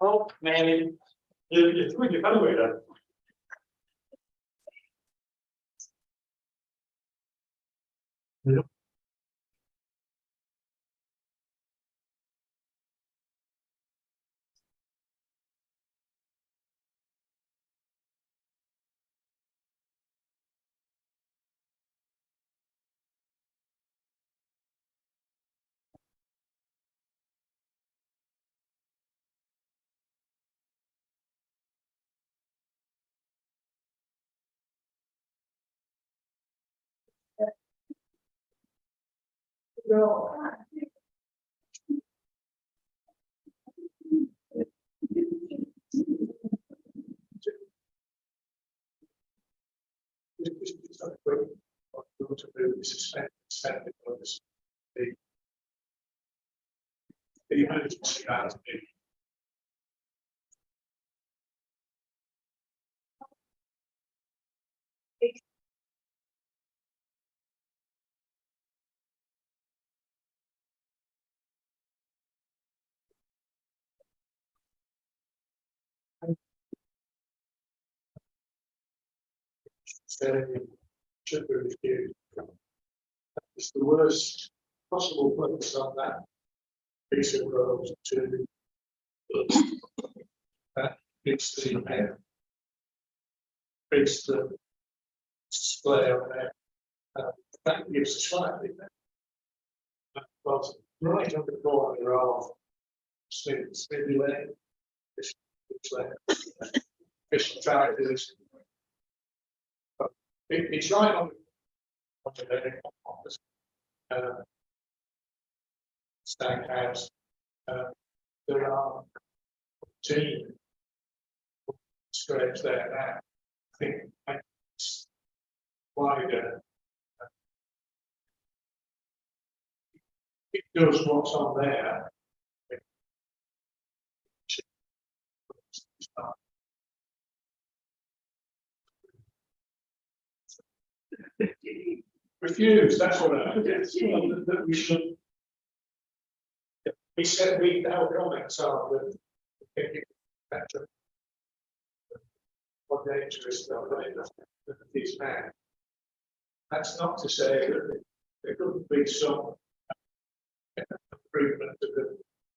oh, man, you're doing it anyway then. Yeah. This is not quick. What we want to do is suspend on this. The emergency has been. Should be reviewed. It's the worst possible place on that piece of road to. It's the it's the display on there. That gives a slightly better. But right on the corner of Smithy Lane, this lane, Fish and Characters. It's right on the lane, opposite, Stag House. There are 14 squares there now. I think it's wider. It does what's on there. Refuse, that's what I guess, that we should. We said our comments are that. Better. What dangerous stuff that these men. That's not to say that there couldn't be some improvement to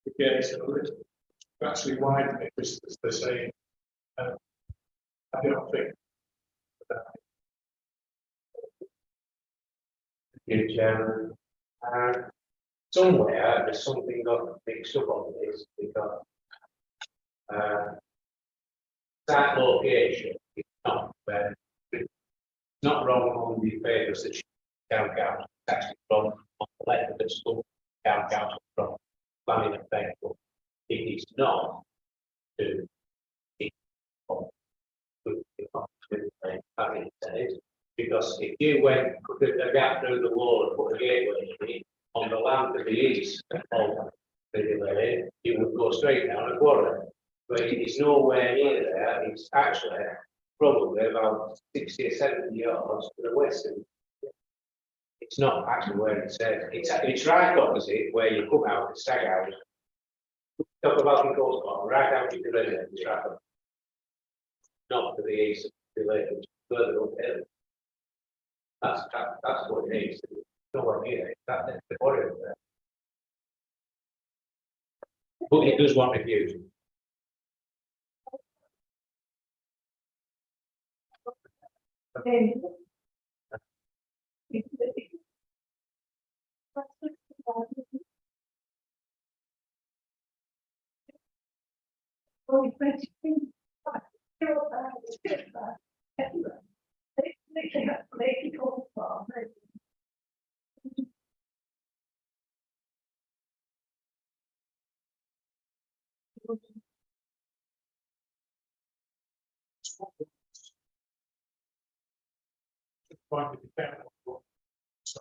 the gates and a little. Actually, widening it, as they're saying, I don't think. you, Chairman. Somewhere there's something got mixed up on this because that location is not where it's not wrong on the papers that town council, it's actually wrong on the letter that's come town council from planning and bank. It is not to be on planning it says, because if you went, put a gap through the wall and put a gateway in on the land to the east of the lane, you would go straight down a quarry. But it is nowhere near there, it's actually probably about 60 or 70 yards to the west of it. It's not actually where it says, it's right opposite where you come out, the stag house. Talk about the goal spot, right out to the lane, it's right up. Not to the east of the lane, it's further uphill. That's what it is, nowhere near it, that's the quarry up there. But it does want refused. Trying to be careful. So,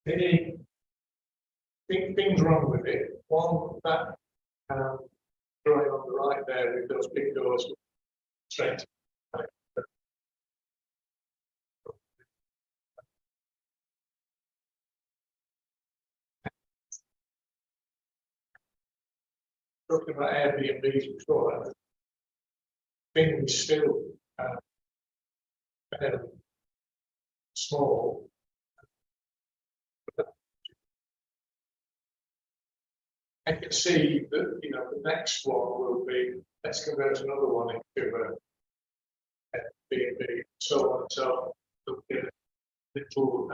any things wrong with it? One, that drawing on the right there with those big doors straight. Talking about Airbnbs before, things still small. I can see that, you know, the next one will be, let's convert another one into a Airbnb, so on and so on. There'll be a little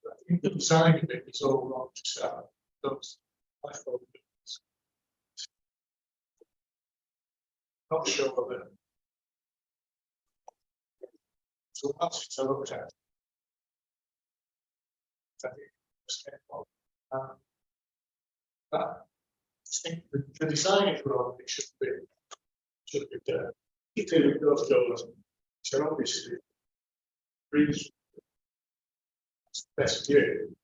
I think the design of it is all wrong to start. Those, I thought, not sure that. So that's to look at. I think it's careful. But I think the design is wrong. It should be there. Particularly those doors, which are obviously reasonable. Best view.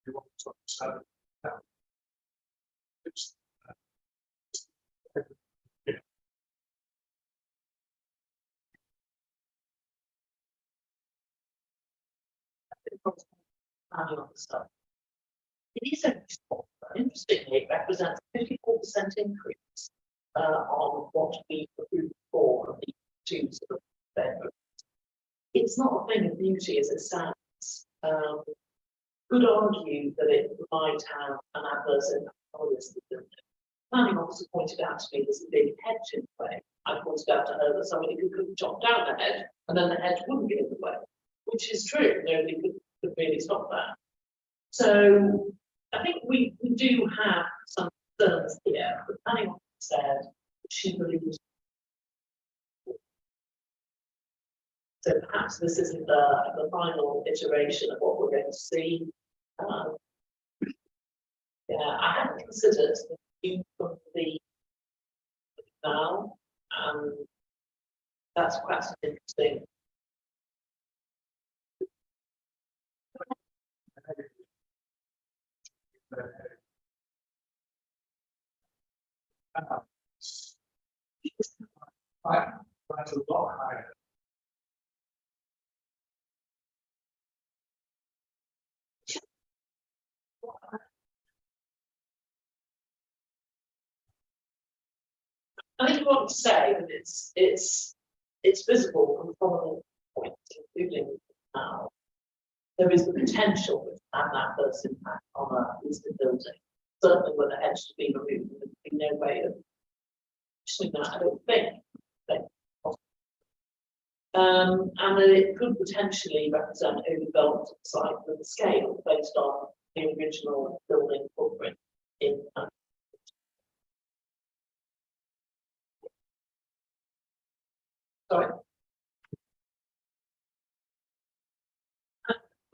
You want to understand that. It's, yeah. Stuff. It is a small, but interestingly, it represents a 54% increase on what we approved for the two sort of bedrooms. It's not a thing of beauty as it stands. Could argue that it might have an adverse impact on this. Planning officer pointed out to me there's a big hedge in the way. I pointed out to her that somebody could chop down the hedge and then the hedge wouldn't get in the way, which is true. Nobody could really stop that. So I think we do have some concerns here. The planning officer said she believes. So perhaps this isn't the final iteration of what we're going to see. Yeah, I hadn't considered the view from the now, that's quite interesting. That's a lot higher. I think I want to say that it's visible from prominent points, including now. There is the potential to have that first impact on a listed building. Certainly when the hedge to be removed, there'd be no way of doing that, I don't think. And that it could potentially represent overdevelopment of the site with the scale based on the original building footprint in. Sorry.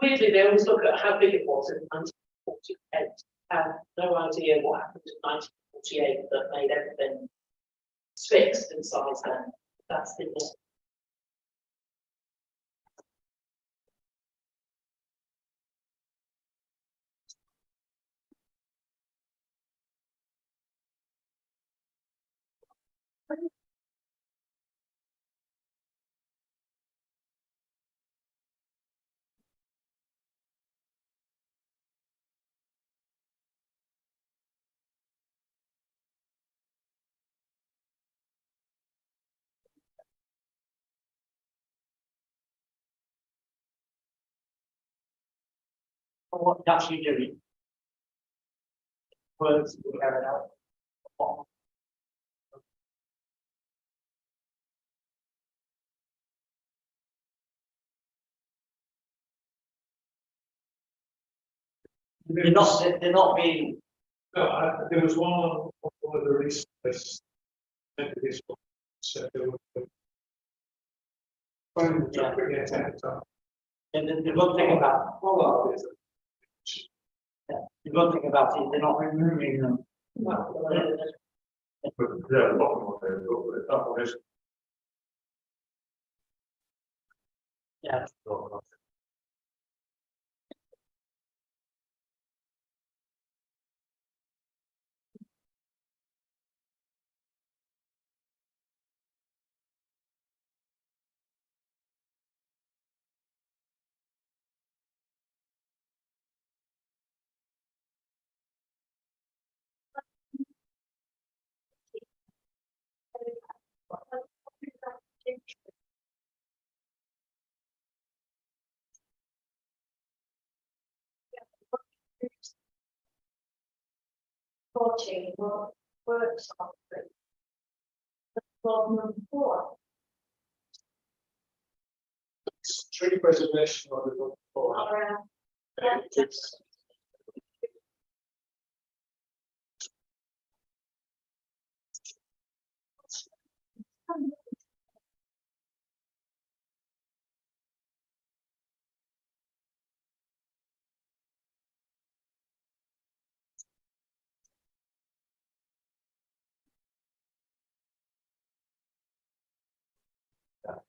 Weirdly, they always look at how big it was in 1948. Have no idea what happened in 1948 that made everything fixed in size then. That's the What it's actually doing. Works to carry out. They're not being, No, there was one of the recent lists. This one said there was. Yeah. Yeah. and the good thing about, the good thing about it, they're not removing them. But yeah, a lot more there, but that one is. Yeah. Works on it. Problem 4. Tree preservation or the. Around.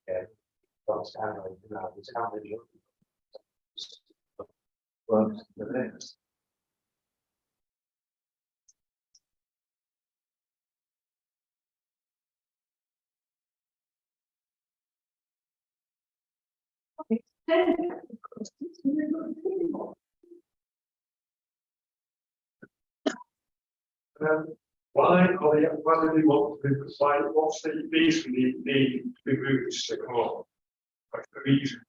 Okay. Don't stand like that, it's how many. Well, the next. Why do they want to do the site? What's the basically the routes to come up? Like the reason.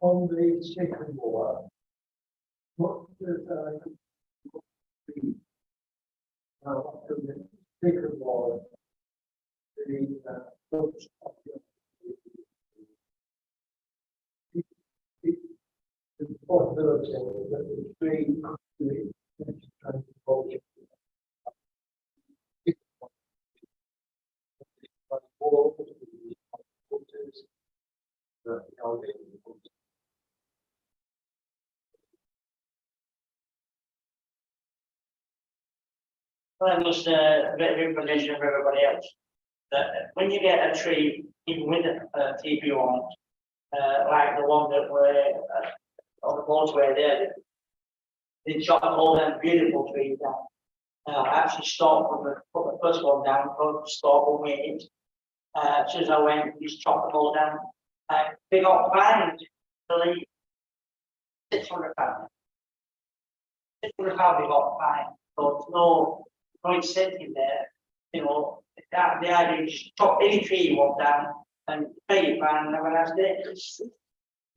On the second wall. What does, the, what does the second wall, the, books of the possibility that the tree the Well, just a bit of information for everybody else. That when you get a tree, even with a TPO on, like the one that were on the motorway there, they chopped all them beautiful trees down. I actually stopped when put the first one down, stop and wait. As soon as I went, just chopped them all down. They got fined, I believe, £600. £600 they got fined, so there's no incentive there, you know, the idea is chop any tree you want down and pay your fine and have a nice day.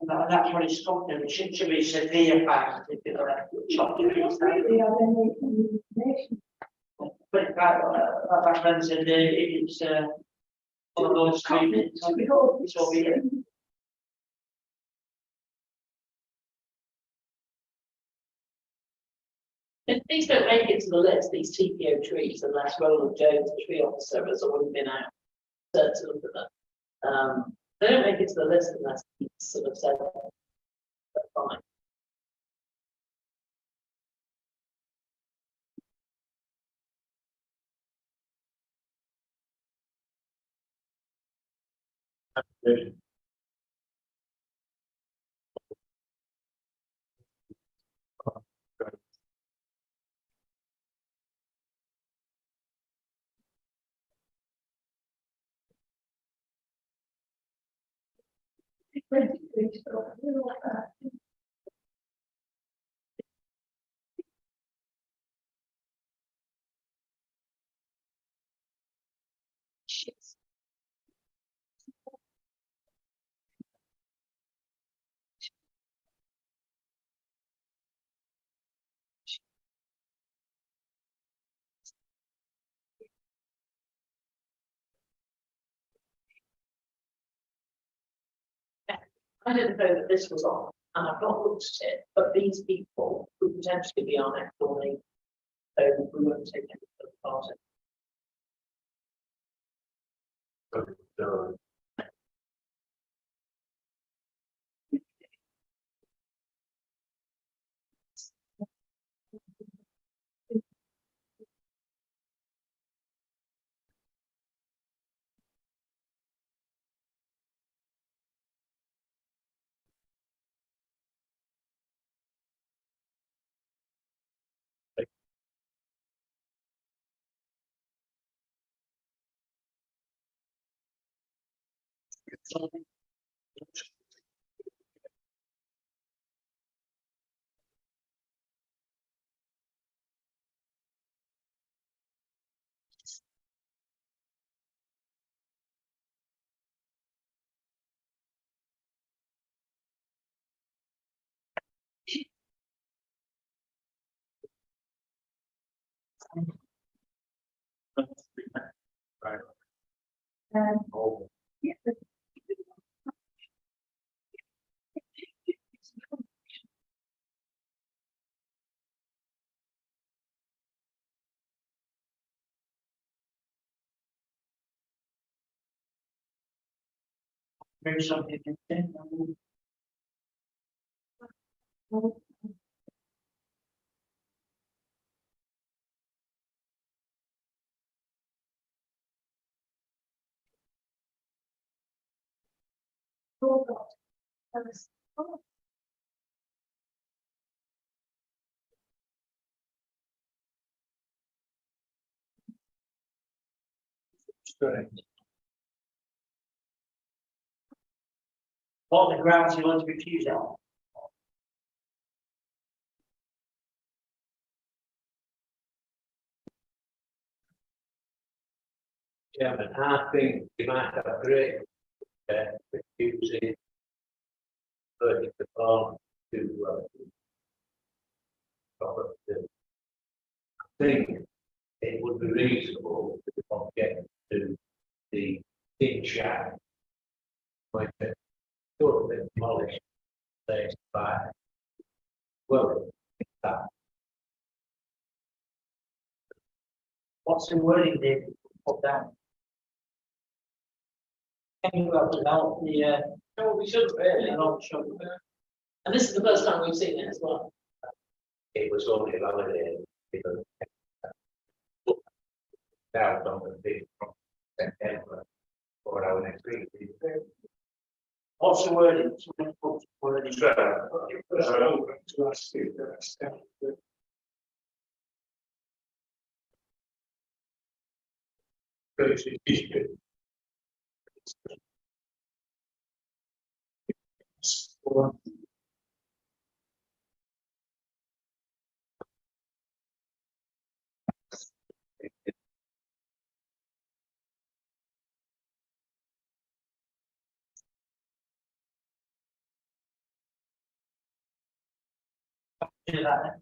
And that's what it's come to, it should be severe fines if you're gonna chop the trees down. But my friend said, it's one of those trees, it's all here. If these don't make it to the list, these TPO trees, unless Roland Jones, the tree officer, has already been out to look at them. They don't make it to the list unless he's sort of said, that's fine. I didn't know that this was on, and I've not looked at it, but these people could potentially be our next door neighbour. So we won't take any of the part Right. Um, yeah. Bring something in. Oh, God. That was- oh. What the grounds you want to refuse on? Chairman, I think we might have a great, using the farm to, I think it would be reasonable to get to the tin shack. Like, totally demolished, place by, well, that. What's the wording they put down? Can you help develop the, No, we shouldn't really. not sure. And this is the first time we've seen it as well. It was only validated because. But out on the fifth of September for our next meeting. What's the wording? What's the wording? Do that.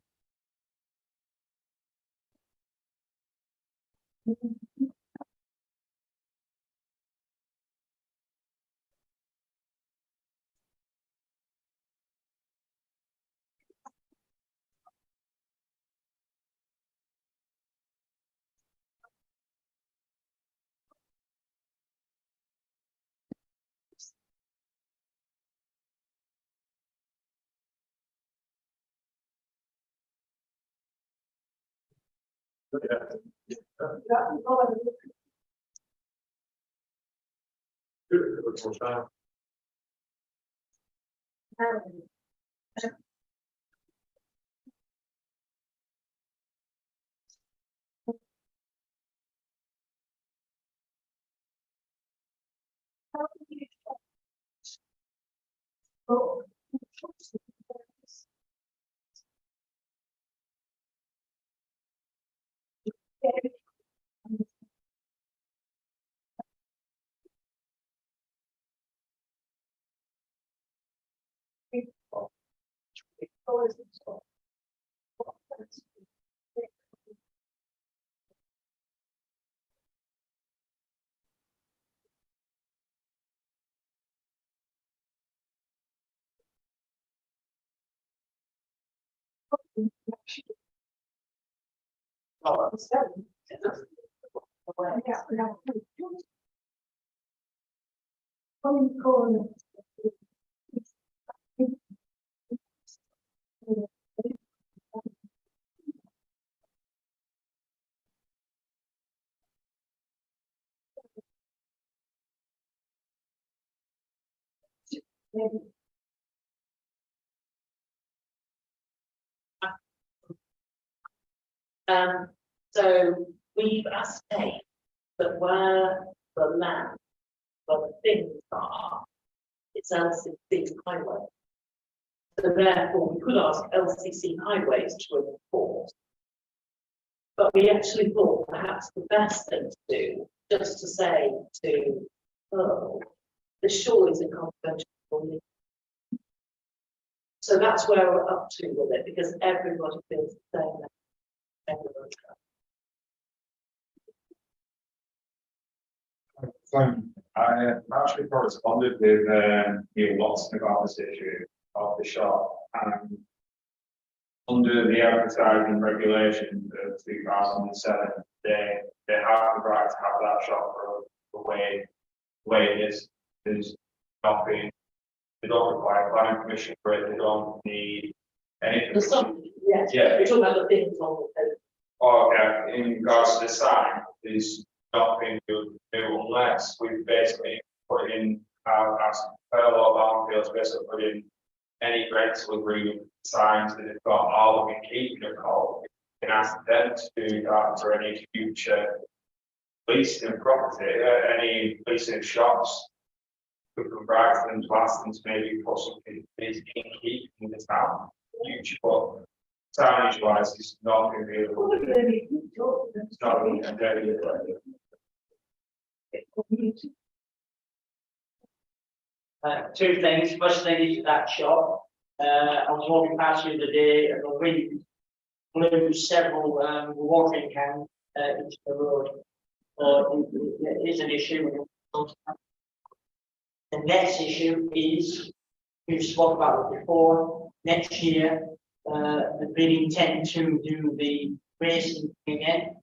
So we've asked Kate that where the land, where the things are, it's LCC highway. So therefore, we could ask LCC highways to enforce. But we actually thought perhaps the best thing to do, just to say to Pearl, the shore is a confidential meeting. So that's where we're up to with it, because everybody feels the same. Everybody. I actually corresponded with Neil Watson about this issue of the shop, and under the advertising regulations of 2007, they have the right to have that shop for the way it is. There's nothing, they don't require planning permission for it, they don't need anything. The some, yes, Yeah. we're talking about the things on the page. Okay, in regards to the sign, there's nothing to do unless we basically put in, as fellow Barnfield's basically put in any rental agreement signs that have got all of the keeping of code. We can ask them to do that for any future leasing property, any leasing shops. We can write them to ask them to maybe put something in keeping in the town, future, but signage wise, it's not going to be able to do. It's not going to be Two things. First thing is that shop. I was walking past the other day and the wind blew several watering cans into the road. It is an issue. The next issue is, we've spoken about it before, next year, we intend to do the racing again.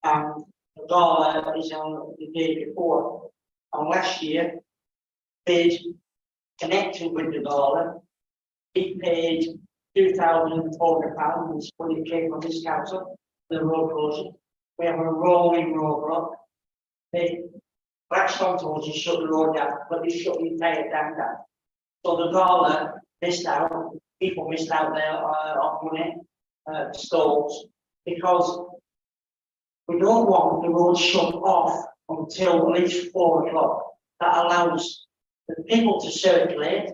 And the dollar is on the day before. And last year, paid connected with the dollar, he paid £2,400, which fully came from this council, the road closure. we have a rolling roadblock. They latched onto us and shut the road down, but they shut the entire town down. So the dollar missed out, people missed out there on money, stalls, because we don't want the road shut off until at least 4 o'clock. That allows the people to circulate.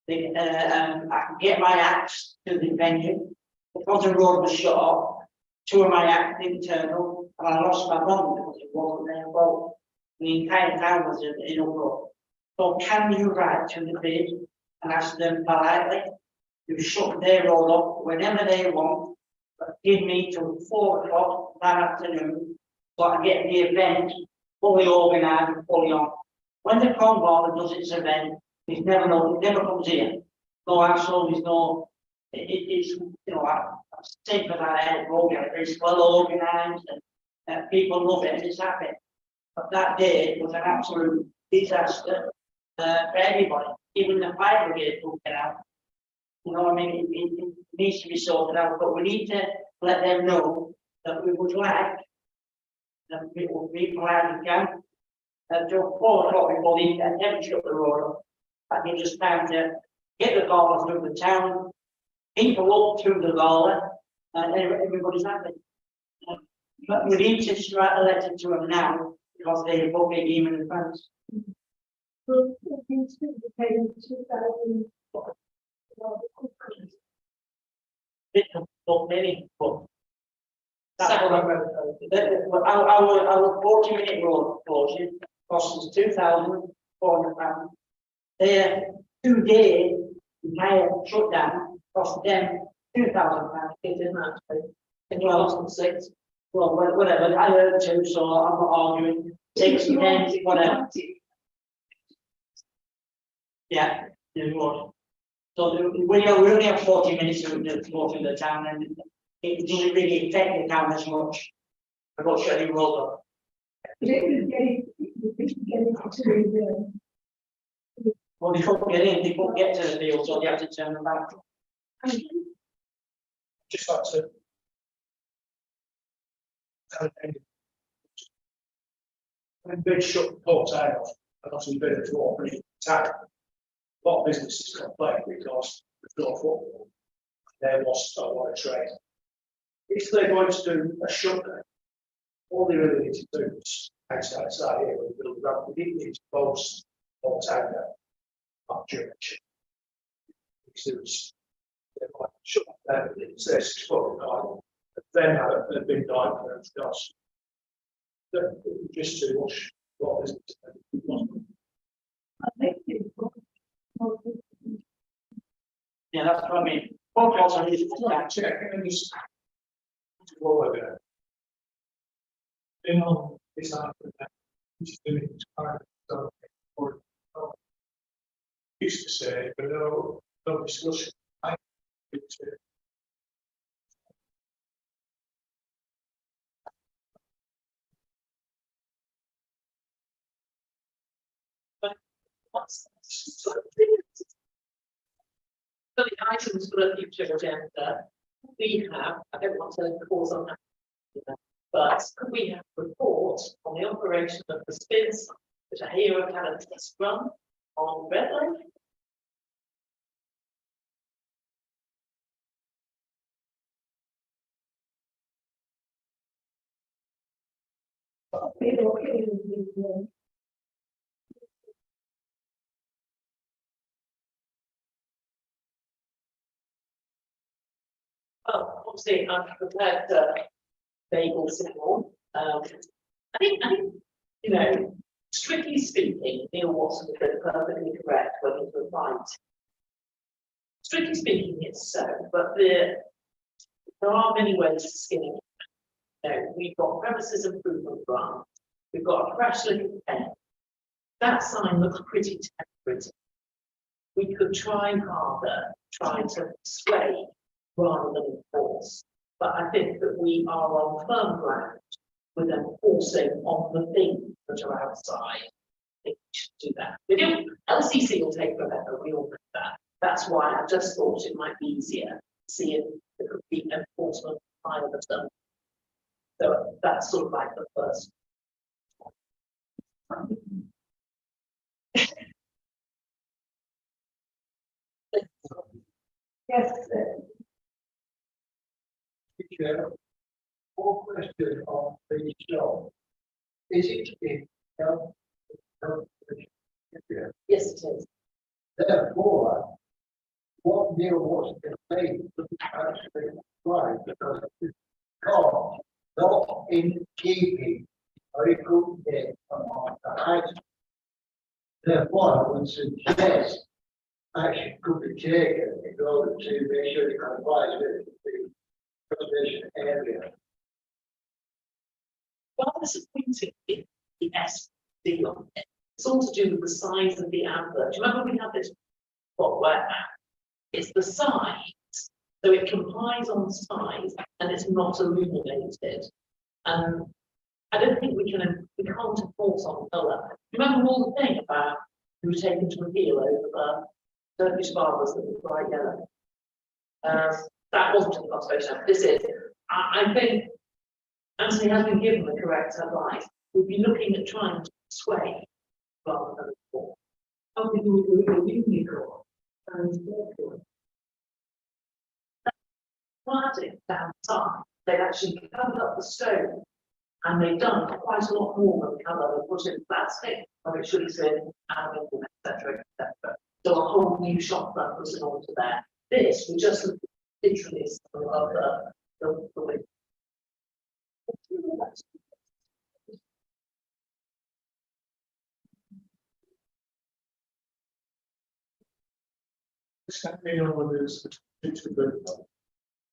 They, I can get my acts to the venue. Because the road was shut off, 2 of my acts internal, and I lost my mum because it wasn't their fault. The entire town was in uproar. So can you write to the bid and ask them politely to shut their road off whenever they want, but give me till 4 o'clock that afternoon, so I get the event fully organised and fully on. When the convoy does its event, it never comes here. No hassle, there's no, it's, you know, I think that I had program, it's well organised and people love it and it's happy. But that day was an absolute disaster for everybody, even the fire brigade took it out. You know what I mean? It needs to be sorted out, but we need to let them know that we would like that we will be polite and can until 4 o'clock before they never shut the road up. That gives us time to get the gala through the town, people up through the gala, and everybody's happy. But we need to write a letter to them now because they book a game in advance. Well, it's been paid in 2000. Not many, but that's what I wrote. Our 40-minute road closure cost us £2,400. Their 2-day entire shutdown cost them £2,000. It didn't actually. In Well, 2006. Well, whatever, I heard 2, so I'm not arguing. 6, 10, whatever. Yeah, it was. So we only have 40 minutes to go through the town, and it doesn't really affect the town as much. I've got shutting road up. Well, they couldn't get in, they couldn't get to the field, so they have to turn them back. Just like to. When they shut the port out, and obviously been a draw pretty tight. A lot of businesses complain because there's no football. They lost a lot of trade. If they're going to do a shutdown, all they really need to do is outside here, we build around, we need to post all town there. Not church. Because they might shut down, it says it's probably not. But then have a big night for them to cost. Just too much, a lot of business. Yeah, that's what I mean. Both also need to Right, check and just. What we're doing. In on this afternoon, just doing it kind of or used to say, but no discussion. I think it's So the items for the future agenda, we have, I don't want to pause on that, but we have a report on the operation of the spin site, which I hear have had a test run on Red Lake. Well, obviously, I've prepared bagel signal. I think, you know, strictly speaking, Neil Watson has been perfectly correct when he was right. Strictly speaking, it's so, but there are many ways to skin it. You know, we've got premises improvement grant, we've got a fresh little pen. That sign looks pretty temperate. We could try harder, try to sway rather than enforce. But I think that we are on firm ground with enforcing on the things that are outside. I think we should do that. We do. LCC will take forever, we all know that. That's why I just thought it might be easier to see if there could be enforcement higher than them. So that's sort of like the first. Yes, Chair, one question on the show. Is it in health? Yeah. Yes, it is. Therefore, what Neil wants to say doesn't actually apply because it's not in keeping very good name on the high. Therefore, I would suggest action could be taken in order to make sure it complies with the conservation area. Rather disappointing in the SD on it. It's all to do with the size of the advert. Do you remember we had this spot where it's the size, so it complies on size and it's not illuminated. And I don't think we can't enforce on colour. Remember all the thing about who was taken to appeal over the Turkish barbers that were bright yellow. That wasn't in the conservation act. This is. I think Anthony has been given the correct advice. We'd be looking at trying to sway rather than enforce. How we do it with a unicorn and therefore. Planting down side, they've actually covered up the stone and they've done quite a lot more than colour. They put in plastic, or it should have been aluminium, etc. So a whole new shop front was onto there. This we just literally of the window. Standing on this particular